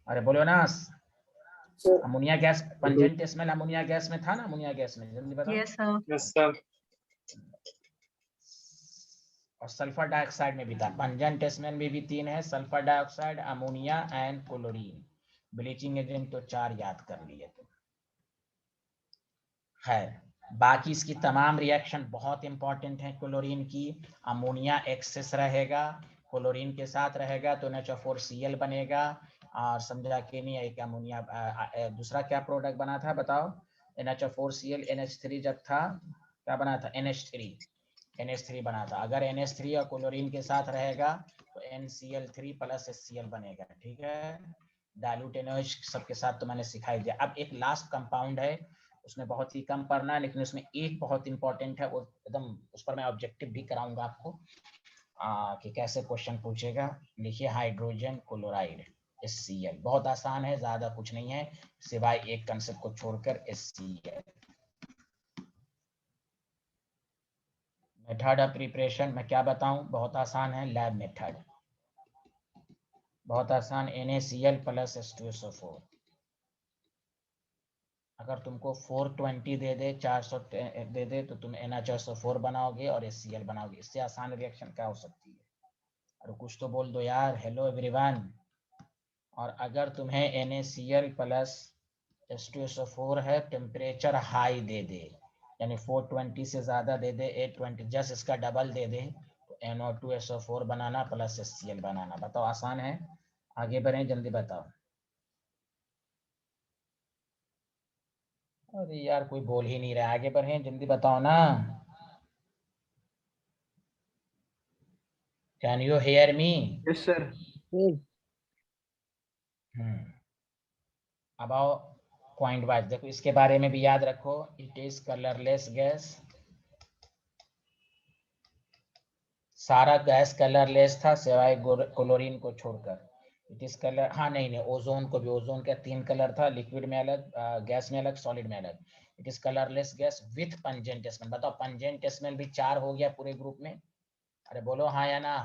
अरे बोलो ना, ammonia gas, pungent smell ammonia gas में था ना, अमोनिया गैस में, जल्दी बताओ। Yes, sir. Yes, sir. और सल्फर डाइऑक्साइड में भी था। पंजेंट स्मेल में भी 3 है, sulphur dioxide, ammonia and chlorine. Bleaching agent तो 4 याद कर लिए तुम। खैर, बाकी इसकी तमाम रिएक्शन बहुत इंपॉर्टेंट है क्लोरीन की। अमोनिया एक्सेस रहेगा, क्लोरीन के साथ रहेगा तो NH4Cl बनेगा, और समझा कि नहीं, एक अमोनिया दूसरा क्या प्रोडक्ट बना था बताओ? NH4Cl NH3 जब था, क्या बना था? NH3 बना था। अगर NH3 और क्लोरीन के साथ रहेगा तो NCl3 प्लस HCl बनेगा, ठीक है। डाइल्यूट NaOH सबके साथ तो मैंने सिखाई दिया। अब एक लास्ट कंपाउंड है, उसमें बहुत ही कम पढ़ना है, लेकिन उसमें एक बहुत इंपॉर्टेंट है, वो एकदम उस पर मैं ऑब्जेक्टिव भी कराऊंगा आपको कि कैसे क्वेश्चन पूछेगा। लिखिए हाइड्रोजन क्लोराइड HCl, बहुत आसान है, ज्यादा कुछ नहीं है, सिवाय एक कंसेप्ट को छोड़कर HCl। मेथड ऑफ प्रिपरेशन मैं क्या बताऊं, बहुत आसान है, लैब मेथड बहुत आसान, NaCl प्लस H2SO4। अगर तुमको 420 दे दे, 400 दे दे, तो तुम NaCl बनाओगे और HCl बनाओगे। इससे आसान रिएक्शन क्या हो सकती है? और कुछ तो बोल दो यार, हेलो एवरीवन। और अगर तुम्हें NaCl प्लस H2SO4 है, टेम्परेचर हाई दे दे, यानी 420 से ज्यादा दे दे, 820, जस्ट इसका डबल दे दे, तो NO2SO4 बनाना प्लस HCl बनाना। बताओ, आसान है? आगे बढ़े, जल्दी बताओ। अरे यार कोई बोल ही नहीं रहा, आगे बढ़े, जल्दी बताओ ना। Can you hear me? Yes, sir. अब आओ पॉइंट वाइज, देखो इसके बारे में भी याद रखो। इट इज कलरलेस गैस, सारा गैस कलरलेस था सिवाय क्लोरीन को छोड़कर। इट इज कलर, हाँ नहीं, ओजोन को भी, ओजोन का 3 कलर था, लिक्विड में अलग, गैस में अलग, सॉलिड में अलग। It is colourless gas with pungent smell. बताओ, पंजेंट स्मेल भी 4 हो गया पूरे ग्रुप में, अरे बोलो हाँ या ना।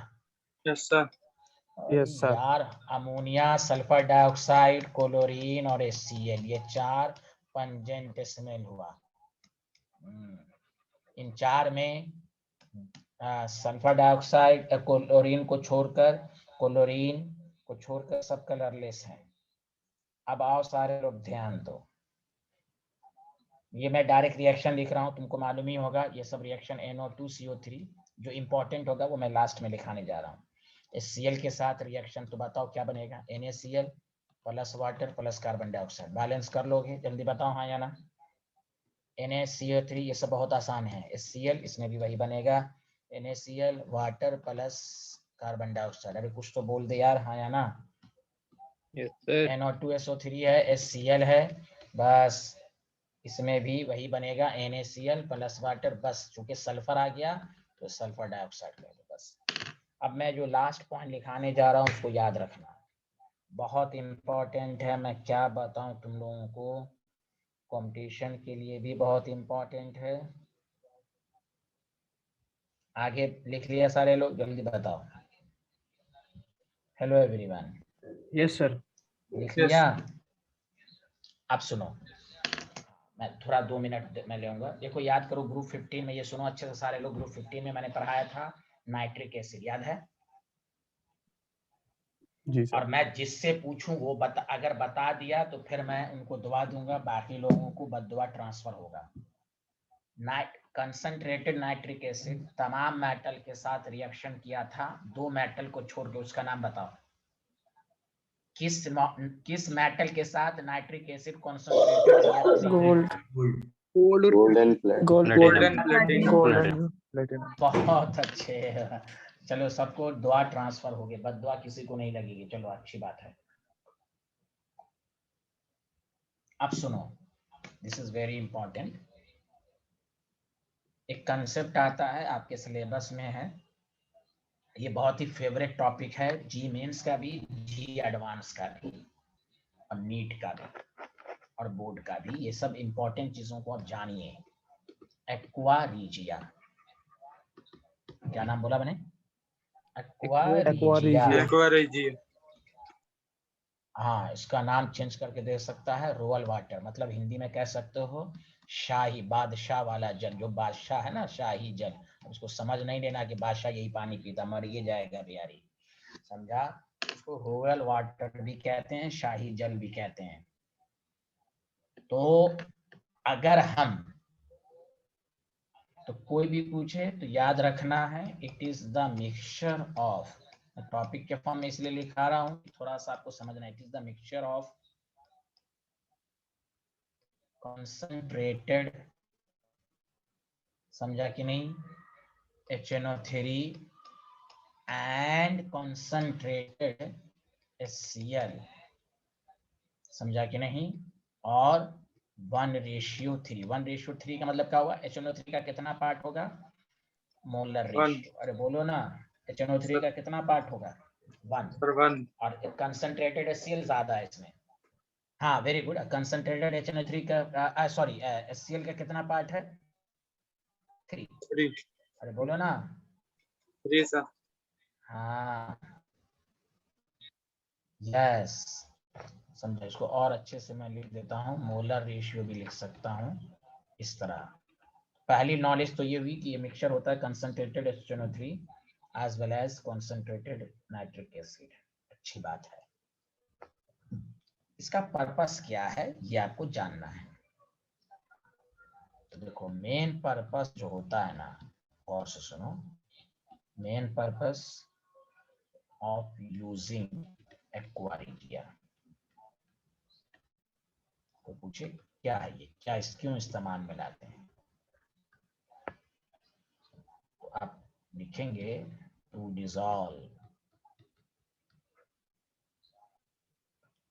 Yes, sir. Yes, sir. यार, अमोनिया, सल्फर डाइऑक्साइड, क्लोरीन और HCl, ये 4 पंजेंट स्मेल हुआ। इन 4 में सल्फर डाइऑक्साइड, क्लोरीन को छोड़कर सब कलरलेस हैं। अब आओ सारे लोग ध्यान दो, ये मैं डायरेक्ट रिएक्शन लिख रहा हूँ, तुमको मालूम ही होगा ये सब रिएक्शन NO2CO3, जो इंपॉर्टेंट होगा वो मैं लास्ट में लिखाने जा रहा हूँ। HCl के साथ रिएक्शन, तो बताओ क्या बनेगा? NaCl plus water plus carbon dioxide. Balance कर लोगे? जल्दी बताओ हाँ या ना। NaCO3, ये सब बहुत आसान है। HCl, इसमें भी वही बनेगा, NaCl water plus carbon dioxide. अरे कुछ तो बोल दे यार, हाँ या ना। Yes, sir. NO2SO3 है, HCl है, बस इसमें भी वही बनेगा, NaCl प्लस वाटर, बस चूंकि सल्फर आ गया तो सल्फर डाइऑक्साइड कर दो बस। अब मैं जो लास्ट पॉइंट लिखाने जा रहा हूँ उसको याद रखना, बहुत इंपॉर्टेंट है। मैं क्या बताऊं तुम लोगों को, कंपटीशन के लिए भी बहुत इंपॉर्टेंट है। आगे लिख लिया सारे लोग? जल्दी बताओ। Hello everyone, Yes, sir. लिख Yes. लिया? अब सुनो, मैं थोड़ा 2 मिनट मैं लूंगा। देखो याद करो, ग्रुप 15 में, ये सुनो अच्छे से सारे लोग, ग्रुप 15 में मैंने पढ़ाया था नाइट्रिक एसिड, याद है? जी और मैं जिससे पूछूं वो अगर बता दिया तो फिर मैं उनको दुआ दूंगा, बाकी लोगों को बददुआ ट्रांसफर होगा। कंसंट्रेटेड नाइट्रिक एसिड तमाम मेटल के साथ रिएक्शन किया था, 2 मेटल को छोड़ के, उसका नाम बताओ। किस मेटल के साथ nitric acid concentrated Gold. Golden Platinum. plating. Golden. Platinum. बहुत अच्छे। चलो सबको दुआ ट्रांसफर हो गए, बददुआ किसी को नहीं लगेगी, चलो अच्छी बात है। अब सुनो, दिस इज वेरी इंपॉर्टेंट। एक कंसेप्ट आता है, आपके सिलेबस में है, ये बहुत ही फेवरेट टॉपिक है, जी मेंस का भी, जी एडवांस का भी, और नीट का भी, और बोर्ड का भी। ये सब इंपॉर्टेंट चीजों को आप जानिए। एक्वा रीजिया, क्या नाम बोला मैंने? Aqua regia. एक्वारेजिया। हाँ, इसका नाम चेंज करके दे सकता है रोयल वाटर, मतलब हिंदी में कह सकते हो शाही, बादशाह वाला जल। जो बादशाह है ना, शाही जल। उसको समझ नहीं लेना कि बादशाह यही पानी पीता, मर ये जाएगा बिहारी, समझा? उसको रोयल वाटर भी कहते हैं, शाही जल भी कहते हैं। तो अगर हम, तो कोई भी पूछे तो याद रखना है, it is the mixture of, topic के फॉर्म में इसलिए लिखा रहा हूं, थोड़ा सा आपको समझना है। It is the mixture of concentrated, समझा कि नहीं, HNO3 and concentrated HCl, समझा कि नहीं, और 1:3। 1:3 का मतलब क्या हुआ? HNO3 का कितना पार्ट होगा? Molar ratio. अरे बोलो ना, HNO3 का कितना पार्ट होगा? 1। सर 1। और कंसंट्रेटेड HCl ज्यादा है इसमें। हाँ, वेरी गुड। कंसंट्रेटेड HNO3 का, सॉरी, HCl का कितना पार्ट है? 3। 3। अरे बोलो ना। 3 सर। हाँ, यस, समझो। इसको और अच्छे से मैं लिख देता हूँ, मोलर रेशियो भी लिख सकता हूँ इस तरह। पहली नॉलेज तो ये हुई कि ये मिक्सचर होता है concentrated HNO3 as well as concentrated nitric acid. अच्छी बात है। इसका पर्पस क्या है ये आपको जानना है। तो देखो, मेन पर्पस जो होता है ना, और से सुनो, main purpose of using aqua regia. तो पूछे क्या है ये, क्या क्यों इस्तेमाल में लाते हैं? तो आप लिखेंगे to dissolve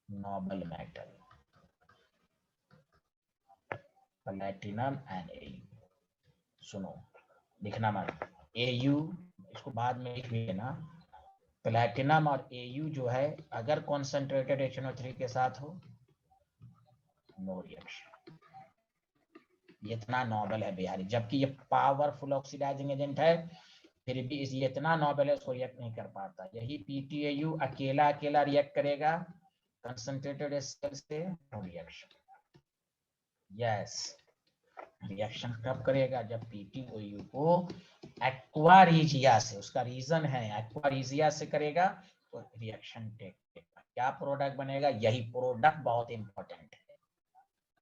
noble metal platinum and Au। सुनो, लिखना मत Au, इसको बाद में लिख लेना। प्लैटिनम और Au जो है, अगर कॉन्सेंट्रेटेड HNO3 के साथ हो, नो रिएक्शन। ये इतना नोबल है बिहारी, जबकि ये पावरफुल ऑक्सीडाइजिंग एजेंट है, फिर भी ये इतना नोबल है, उसको रिएक्ट नहीं कर पाता। यही PTAU अकेला अकेला रिएक्ट करेगा कंसंट्रेटेड HCl से, नो रिएक्शन। यस, रिएक्शन कब करेगा? जब PTOU को एक्वा रीजिया से, उसका रीजन है एक्वा रीजिया से करेगा, तो रिएक्शन टेक करेगा। क्या प्रोडक्ट बनेगा? यही प्रोडक्ट बहुत इंपॉर्टेंट है।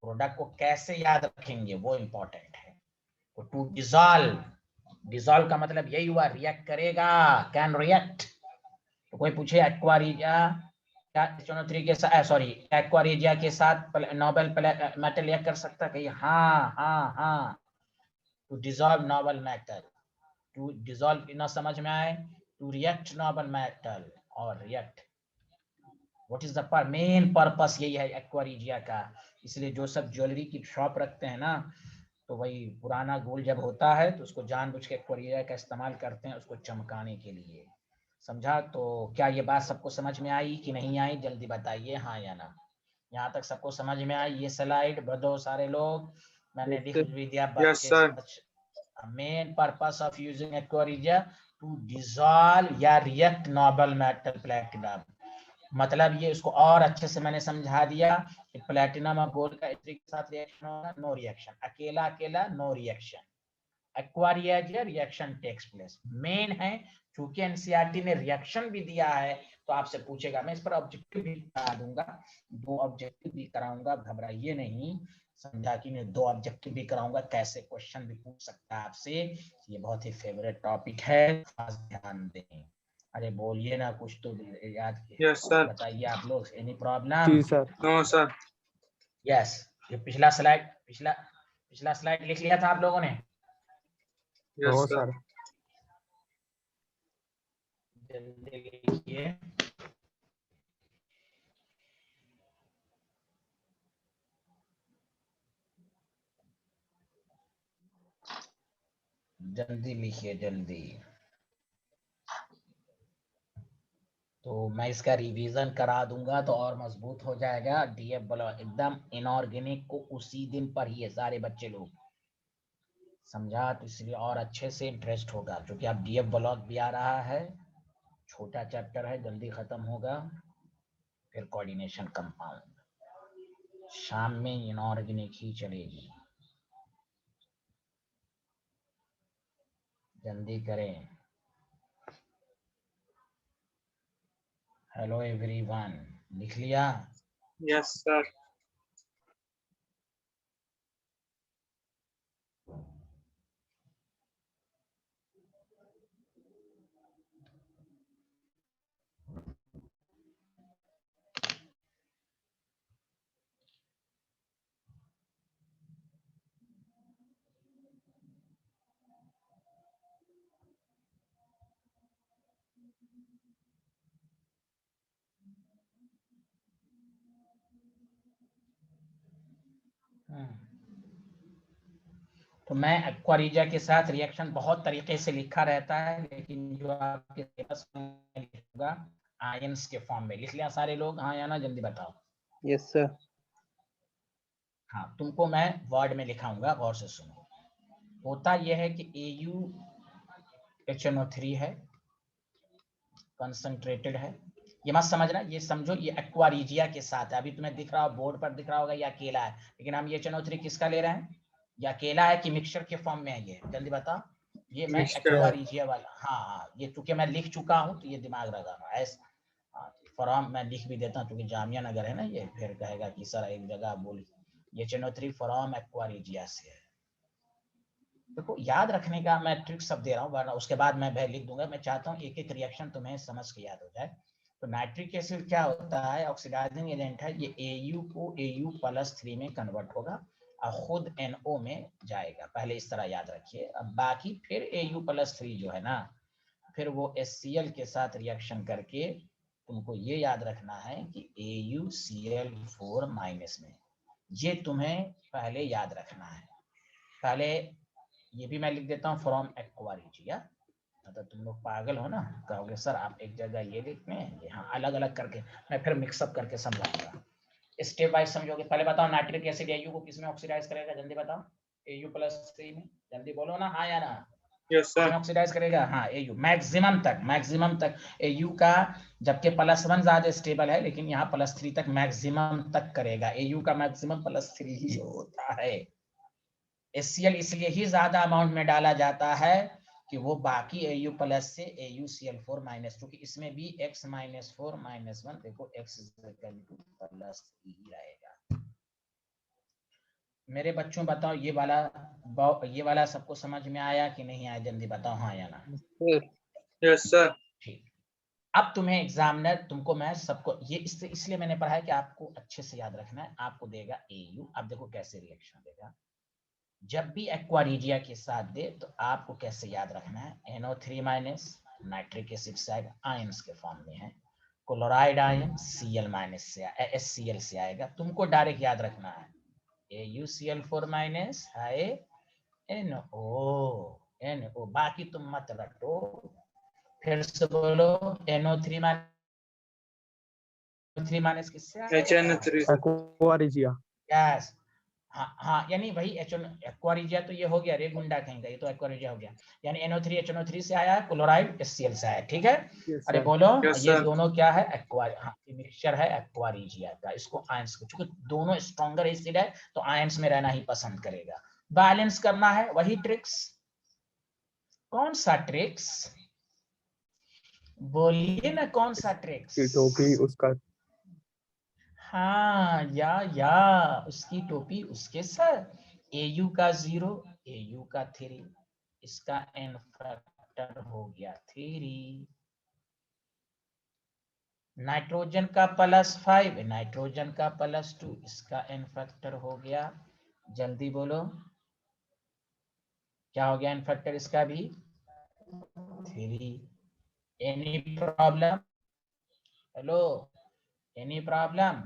प्रोडक्ट को कैसे याद रखेंगे वो इंपॉर्टेंट है। तो टू डिसॉल्व, डिसॉल्व का मतलब यही हुआ, रिएक्ट करेगा, कैन रिएक्ट। तो कोई पूछे एक्वा रीजिया क्या HNO3 के साथ, सॉरी, एक्वा रीजिया के साथ नोबल मेटल रिएक्ट कर सकता है? हाँ हाँ हाँ। To dissolve noble metal, to dissolve ना समझ में आए, टू रिएक्ट नोबल मेटल और react. What is the main purpose? यही है एक्वा रीजिया का। इसलिए जो सब ज्वेलरी की शॉप रखते हैं ना, तो वही पुराना गोल्ड जब होता है तो उसको जानबूझ के एक्वा रीजिया का इस्तेमाल करते हैं, उसको चमकाने के लिए। समझा? तो क्या ये बात सबको समझ में आई कि नहीं आई? जल्दी बताइए हाँ या ना। यहाँ तक सबको समझ में आई? ये स्लाइड बदो सारे लोग, मैंने लिख भी दिया यस बच्चे। Sir. Main purpose of using aqua regia to dissolve या रिएक्ट नोबल मेटल प्लैटिनम। मतलब ये इसको और अच्छे से मैंने समझा दिया कि प्लैटिनम और गोल्ड का के साथ रिएक्शन होगा, नो रिएक्शन। अकेला अकेला no reaction. Aqua regia reaction takes place. Main है, चूंकि एनसीईआरटी ने रिएक्शन भी दिया है, तो आपसे पूछेगा। मैं इस पर ऑब्जेक्टिव भी करा दूंगा, 2 ऑब्जेक्टिव भी कराऊंगा, घबराइए नहीं। समझा कि मैं 2 ऑब्जेक्टिव भी कराऊंगा, कैसे क्वेश्चन भी पूछ सकता है आपसे। ये बहुत ही फेवरेट टॉपिक है, खास ध्यान दें। अरे बोलिए ना कुछ तो याद, यस सर। बताइए आप लोग, एनी प्रॉब्लम? जी सर। No sir. यस। ये पिछला स्लाइड लिख लिया था आप लोगों ने? Yes no sir. सर। जल्दी लिखिए। जल्दी लिखिए जल्दी। तो मैं इसका रिवीजन करा दूंगा तो और मजबूत हो जाएगा। डीएफ ब्लॉक एकदम इनऑर्गेनिक को उसी दिन पर ही है सारे बच्चे लोग, समझा? तो इसलिए और अच्छे से इंटरेस्ट होगा, क्योंकि अब डीएफ ब्लॉक भी आ रहा है, छोटा चैप्टर है, जल्दी खत्म होगा। फिर कोऑर्डिनेशन कंपाउंड, शाम में इनऑर्गेनिक ही चलेगी। जल्दी करें। हेलो एवरीवन, लिख लिया? Yes sir. तो मैं एक्वारिजा के साथ रिएक्शन बहुत तरीके से लिखा रहता है, लेकिन जो आपके सिलेबस में लिखूंगा आयंस के फॉर्म में। लिख लिया सारे लोग? हाँ या ना, जल्दी बताओ। Yes sir. हाँ, तुमको मैं वर्ड में लिखाऊंगा, गौर से सुनो। होता यह है कि AuHNO3 है, कंसंट्रेटेड है। ये मत समझना, ये समझो ये एक्वारिजिया के साथ है। अभी तुम्हें दिख रहा हो, बोर्ड पर दिख रहा होगा, ये अकेला है, लेकिन हम ये HNO3 किसका ले रहे हैं? ये अकेला है कि मिक्सचर के फॉर्म में है? ये जल्दी बताओ। ये मैं मिक्सचर। एक्वारिजिया वाला, हाँ ये चूंकि मैं लिख चुका हूँ तो ये दिमाग लगाना ऐसा। फॉर्म मैं लिख भी देता हूँ, क्योंकि जामिया नगर है ना ये, फिर कहेगा कि सर एक जगह बोल। ये HNO3 फ्रॉम एक्वारिजिया से है। देखो याद रखने का मैं ट्रिक सब दे रहा हूँ, वरना उसके बाद मैं लिख दूंगा। मैं चाहता हूँ एक एक रिएक्शन तुम्हें समझ के याद हो जाए। तो नाइट्रिक एसिड क्या होता है? ऑक्सीडाइजिंग एजेंट है। ये Au को Au+3 में कन्वर्ट होगा और खुद NO में जाएगा। पहले इस तरह याद रखिए। अब बाकी फिर Au+3 जो है ना, फिर वो HCl के साथ रिएक्शन करके तुमको ये याद रखना है कि AuCl4- में। ये तुम्हें पहले याद रखना है। पहले ये भी मैं लिख देता हूँ फ्रॉम एक्वारिजिया। मतलब तुम लोग पागल हो ना, कहोगे सर आप एक जगह ये लिखते हैं, ये हाँ अलग अलग करके मैं फिर मिक्सअप करके समझाऊंगा। स्टेप वाइज समझोगे। पहले बताओ नाइट्रिक एसिड Au को किसमें ऑक्सीडाइज करेगा? जल्दी बताओ। Au+3 में। जल्दी बोलो ना, हाँ या ना? Yes sir. किसमें ऑक्सीडाइज करेगा? हाँ Au। मैक्सिमम तक Au का, जबकि +1 ज्यादा स्टेबल है, लेकिन यहाँ +3 तक मैक्सिमम तक करेगा। Au का मैक्सिमम +3 ही होता है। HCl इसलिए ही ज्यादा अमाउंट में डाला जाता है कि वो बाकी Au+ से AuCl4- क्योंकि इसमें भी X-4 -1, देखो X +E रहेगा। मेरे बच्चों बताओ ये वाला सबको समझ में आया कि नहीं आया? जल्दी बताओ हाँ या ना। Yes sir. ठीक। अब तुम्हें एग्जामिनर, तुमको मैं सबको ये इसलिए मैंने पढ़ा है कि आपको अच्छे से याद रखना है। आपको देगा Au, अब देखो कैसे रिएक्शन देगा। जब भी एक्वारिजिया के साथ दे तो आपको कैसे याद रखना है? NO3- नाइट्रिक एसिड से आएगा, आयंस के फॉर्म में है। क्लोराइड आयन Cl- से HCl से आएगा। तुमको डायरेक्ट याद रखना है AuCl4- है NO, बाकी तुम मत रटो। फिर से बोलो NO3- किससे आएगा? HN3। एक्वारिजिया। यस, हाँ यानी वही एक्वारिजिया तो ये हो गया, रेगुंडा कहीं का, ये तो एक्वारिजिया हो गया। यानी NO3 से आया, क्लोराइड HCl से आया, ठीक है? यस अरे सर। बोलो, यस ये सर। दोनों क्या है? हाँ ये मिक्सचर है एक्वारिजिया का। इसको आयंस, चूंकि दोनों स्ट्रॉन्गर एसिड है तो आयंस में रहना ही पसंद करेगा। बैलेंस करना है, वही ट्रिक्स। कौन सा ट्रिक्स? बोलिए ना, कौन सा ट्रिक्स? की टोपी उसका। हाँ या उसकी टोपी उसके सर। Au का 0, Au का 3, इसका n फैक्टर हो गया 3। नाइट्रोजन का +5, नाइट्रोजन का +2, इसका n फैक्टर हो गया। जल्दी बोलो क्या हो गया n फैक्टर इसका भी? 3। Any problem? Hello, any problem?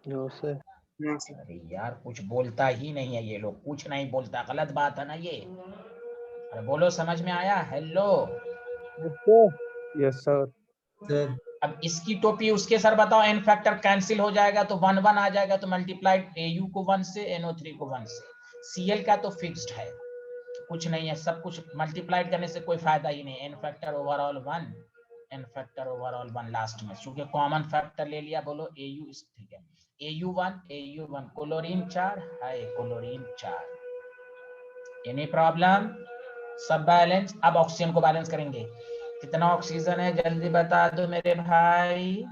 No sir. No sir. अरे यार कुछ बोलता ही नहीं है ये लोग, कुछ नहीं बोलता, गलत बात है ना ये। अरे बोलो, समझ में आया? हेलो। Yes sir. सर अब इसकी टोपी उसके सर बताओ, एन फैक्टर कैंसिल हो जाएगा तो 1 1 आ जाएगा, तो मल्टीप्लाइड AU को 1 से, NO3 को 1 से। Cl का तो फिक्स्ड है, कुछ नहीं है, सब कुछ मल्टीप्लाइड करने से कोई फायदा ही नहीं। N factor overall 1, N factor overall 1 last में, क्योंकि कॉमन फैक्टर ले लिया। बोलो AU, ठीक है, AU1 क्लोरीन 4 है, क्लोरीन 4। Any problem? सब बैलेंस। अब ऑक्सीजन को बैलेंस करेंगे। कितना ऑक्सीजन है जल्दी बता दो मेरे भाई।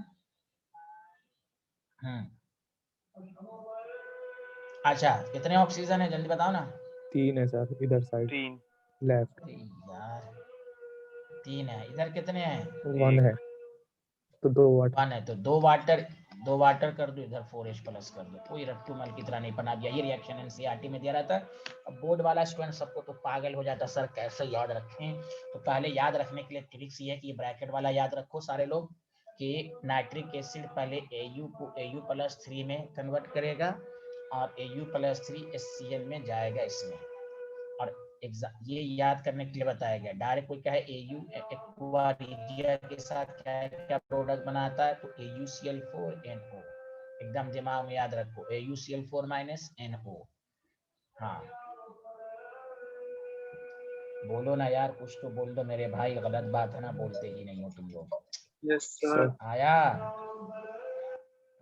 अच्छा, कितने ऑक्सीजन है जल्दी बताओ ना। 3 है सर, इधर साइड 3 लेफ्ट। यार 3 है, इधर कितने हैं? 1 है तो 2 वाट। 1 है तो 2 वाटर कर दो, इधर 4H प्लस कर दो। कोई रट्टू मल की तरह नहीं बना दिया। ये रिएक्शन एनसीईआरटी में दिया रहता है। अब बोर्ड वाला स्टूडेंट सबको तो पागल हो जाता, सर कैसे याद रखें। तो पहले याद रखने के लिए ट्रिक्स ये है कि ब्रैकेट वाला याद रखो सारे लोग, कि नाइट्रिक एसिड पहले AU को AU+3 में कन्वर्ट करेगा और AU+3 HCl में जाएगा इसमें। और ये याद करने के लिए बताया गया। डायरेक्ट कोई कहे AU एक्वा रिजिया के साथ क्या प्रोडक्ट बनाता है, तो AuCl4NO। एकदम दिमाग में याद रखो, AuCl4 - NO। हाँ बोलो ना यार, कुछ तो बोल दो मेरे भाई, गलत बात है ना, बोलते ही नहीं हो तुम लोग। Yes, sir. आया?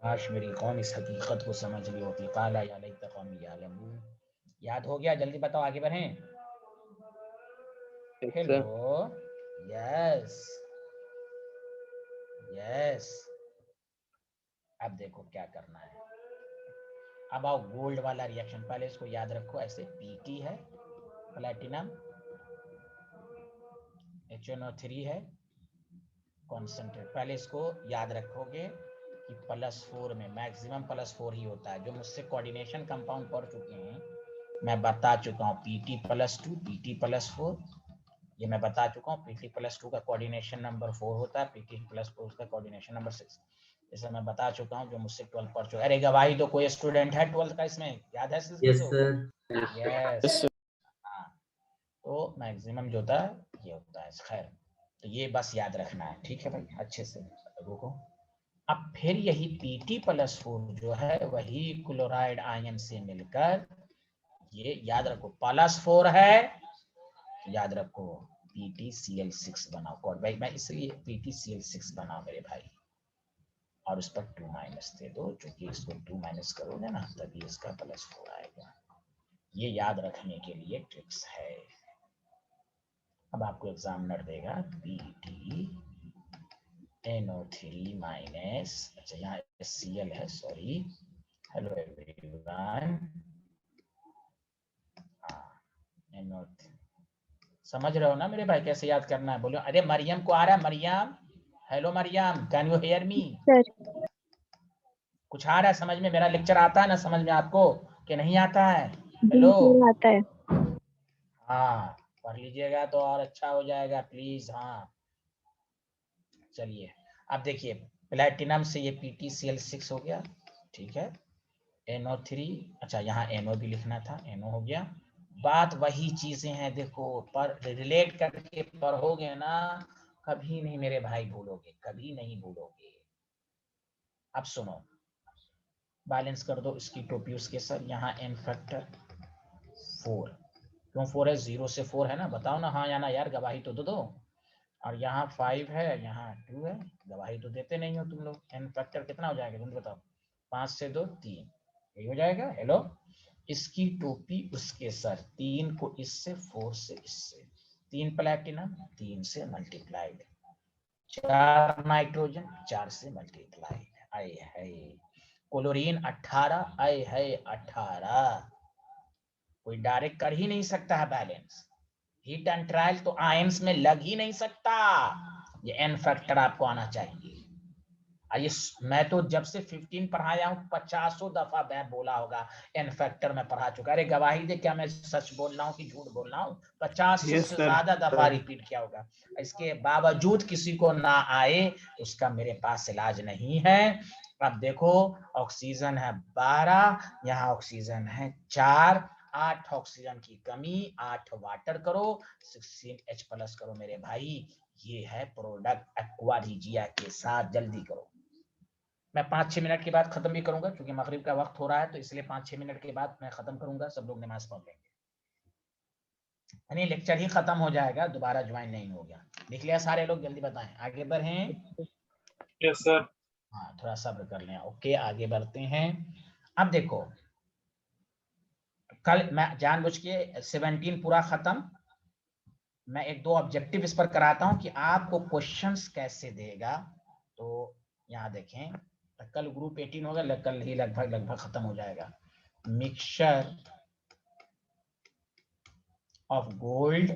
काश मेरी कौम इस हकीकत को समझ ली होती। काला या लैत कौमी यालमून। याद हो गया? जल्दी बताओ, आगे बढ़ें। Hello, yes yes. अब देखो क्या करना है। अब आओ गोल्ड वाला रिएक्शन, पहले इसको याद रखो ऐसे। PT है, प्लैटिनम, HNO3 है, कॉन्सेंट्रेट। पहले इसको याद रखोगे कि +4 में मैक्सिमम +4 ही होता है। जो मुझसे कोऑर्डिनेशन कंपाउंड पढ़ चुके हैं, मैं बता चुका हूँ PT+2, PT+4, ये मैं बता चुका हूँ। PT+2 का कोऑर्डिनेशन नंबर 4 होता है, PT+4 का कोऑर्डिनेशन नंबर 6। जैसे मैं बता चुका हूँ, जो मुझसे 12 पढ़ चुका है। अरे गवाही तो कोई स्टूडेंट है 12 का इसमें, याद है? Yes sir. यस। हाँ, तो मैक्सिमम जो होता है ये होता है। खैर, तो ये बस याद रखना है, ठीक है भाई, अच्छे से रुको। अब फिर यही PT+4 जो है, वही क्लोराइड आयन से मिलकर, ये याद रखो +4 है, याद रखो PTCl6 बनाओ। भाई मैं इसलिए PTCl6 बनाओ मेरे भाई, और उस पर 2- दे दो, क्योंकि इसको 2- करोगे ना तभी इसका +4 आएगा। ये याद रखने के लिए ट्रिक्स है। अब आपको एग्जामिनर देगा PTNO3-, अच्छा यहाँ Cl है, सॉरी। Hello everyone. NO3 समझ रहे हो ना मेरे भाई, कैसे याद करना है? बोलो। अरे मरियम को आ रहा है? Mariam, hello Mariam, can you hear me? कुछ आ रहा है समझ में? मेरा लेक्चर आता है ना समझ में आपको कि नहीं आता है? हेलो, आता है। हाँ पढ़ लीजिएगा तो और अच्छा हो जाएगा प्लीज। हाँ चलिए, अब देखिए प्लैटिनम से ये PTCl6 हो गया, ठीक है। NO3, अच्छा यहाँ NO भी लिखना था, NO हो गया। बात वही चीजें हैं, देखो पर रिलेट करके पढ़ोगे ना, कभी नहीं मेरे भाई भूलोगे, कभी नहीं भूलोगे। अब सुनो, बैलेंस कर दो इसकी टोपी उसके सर। यहाँ N फैक्टर 4, क्यों 4 है? 0 से 4 है ना, बताओ ना हाँ या ना यार, गवाही तो दो। और यहाँ 5 है, यहाँ 2 है, गवाही तो देते नहीं हो तुम लोग। N फैक्टर कितना हो जाएगा तुम बताओ? 5 से 2 3, यही हो जाएगा। हेलो, इसकी टोपी उसके सर, 3 को इससे, 4 से इससे, 3 प्लैटिनम, 3 से मल्टीप्लाइड, 4 नाइट्रोजन, 4 से मल्टीप्लाइड। आए है क्लोरीन 18, आए है 18। कोई डायरेक्ट कर ही नहीं सकता है बैलेंस। हीट एंड ट्रायल तो आयंस में लग ही नहीं सकता। ये N फैक्टर आपको आना चाहिए। ये मैं तो जब से 15 पढ़ाया हूँ 50 दफा मैं बोला होगा, N फैक्टर में पढ़ा चुका। अरे गवाही दे, क्या मैं सच बोल रहा हूँ कि झूठ बोल रहा हूँ? 50 Yes, से sir. ज्यादा दफा रिपीट किया होगा। इसके बावजूद किसी को ना आए, उसका मेरे पास इलाज नहीं है। अब देखो, ऑक्सीजन है 12, यहाँ ऑक्सीजन है 4, 8 ऑक्सीजन की कमी, 8 वाटर करो, 16H+ करो मेरे भाई। ये है प्रोडक्ट एक्वा रिजिया के साथ। जल्दी करो। मैं 5-6 मिनट के बाद खत्म भी करूंगा क्योंकि मगरिब का वक्त हो रहा है, तो इसलिए 5-6 मिनट के बाद मैं खत्म करूंगा। सब लोग नमाज पढ़ लेंगे, यानी लेक्चर ही खत्म हो जाएगा, दोबारा ज्वाइन नहीं हो गया। लिख लिया सारे लोग? जल्दी बताएं, आगे बढ़ें। Yes, sir. हाँ, थोड़ा सब्र कर लें। ओके, आगे बढ़ते हैं। अब देखो, कल मैं जानबूझ के 17 पूरा खत्म, मैं 1-2 ऑब्जेक्टिव इस पर कराता हूं कि आपको क्वेश्चंस कैसे देगा। तो यहाँ देखें, कल ग्रुप 18 होगा, कल ही लगभग खत्म हो जाएगा। Mixture of gold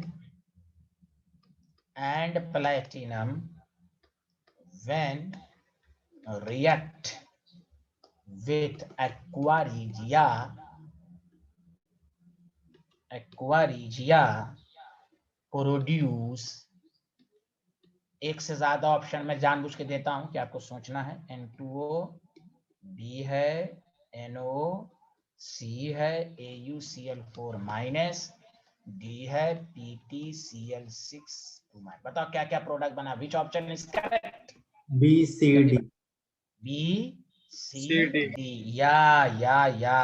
and platinum when react with aqua regia produce, एक से ज्यादा ऑप्शन में जानबूझ के देता हूं कि आपको सोचना है। N2O, B है, NO, C है, AuCl4-, D है, PtCl6-। बताओ क्या क्या प्रोडक्ट बना। Which option is correct? B C D B C C, D. D। या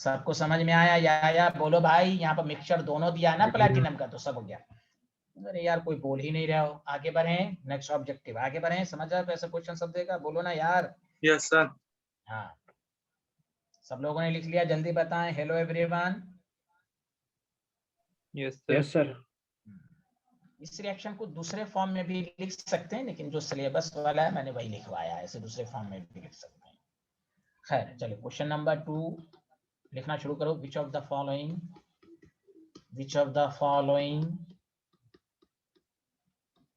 सबको समझ में आया? या बोलो भाई। यहाँ पर मिक्सचर दोनों दिया है ना प्लैटिनम का, तो सब हो गया। अरे यार कोई बोल ही नहीं रहा हो। आगे बढ़े, नेक्स्ट ऑब्जेक्टिव, आगे बढ़े। समझ आए ऐसा क्वेश्चन सब देगा? बोलो ना यार। Yes, sir. हाँ, सब लोगों ने लिख लिया? जल्दी बताएं। Hello everyone. Yes, sir. Yes sir. इस रिएक्शन को दूसरे फॉर्म में भी लिख सकते हैं, लेकिन जो सिलेबस वाला है मैंने वही लिखवाया है। ऐसे दूसरे फॉर्म में भी लिख सकते हैं। खैर चलो, क्वेश्चन नंबर 2 लिखना शुरू करो। Which of the following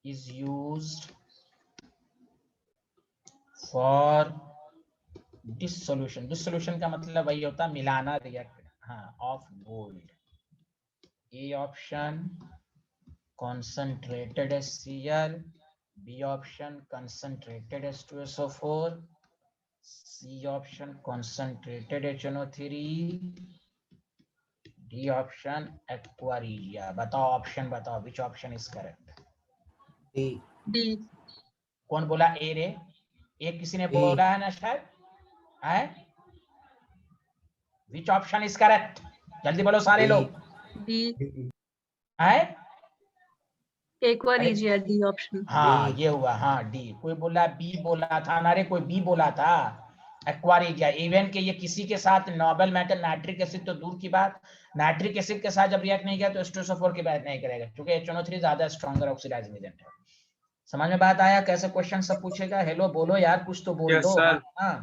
is used for dissolution का मतलब वही होता है मिलाना, रिएक्ट, हाँ, of gold. A option concentrated HCl, B option concentrated H2SO4, C option concentrated HNO3, D option aqua regia। बताओ ऑप्शन बताओ, which option is correct? D. कौन बोला ए रे? एक किसी ने बोला है ना शायद, है? Which option is correct? जल्दी बोलो सारे लोग। D. है? Aqua regia, D option. हाँ ये हुआ, हाँ डी। कोई बोला बी बोला था ना रे, कोई बी बोला था, एक्वा रिजिया। इवन के ये किसी के साथ नोबल मेटल नाइट्रिक एसिड तो दूर की बात, नाइट्रिक एसिड के साथ जब रिएक्ट नहीं किया तो H2SO4 की बात नहीं करेगा, क्योंकि HNO3 ज्यादा स्ट्रॉन्गर ऑक्सीडाइजिंग एजेंट है। समझ में बात आया? कैसे क्वेश्चन सब पूछेगा? हेलो बोलो यार, कुछ तो बोल Yes, दो। sir. हाँ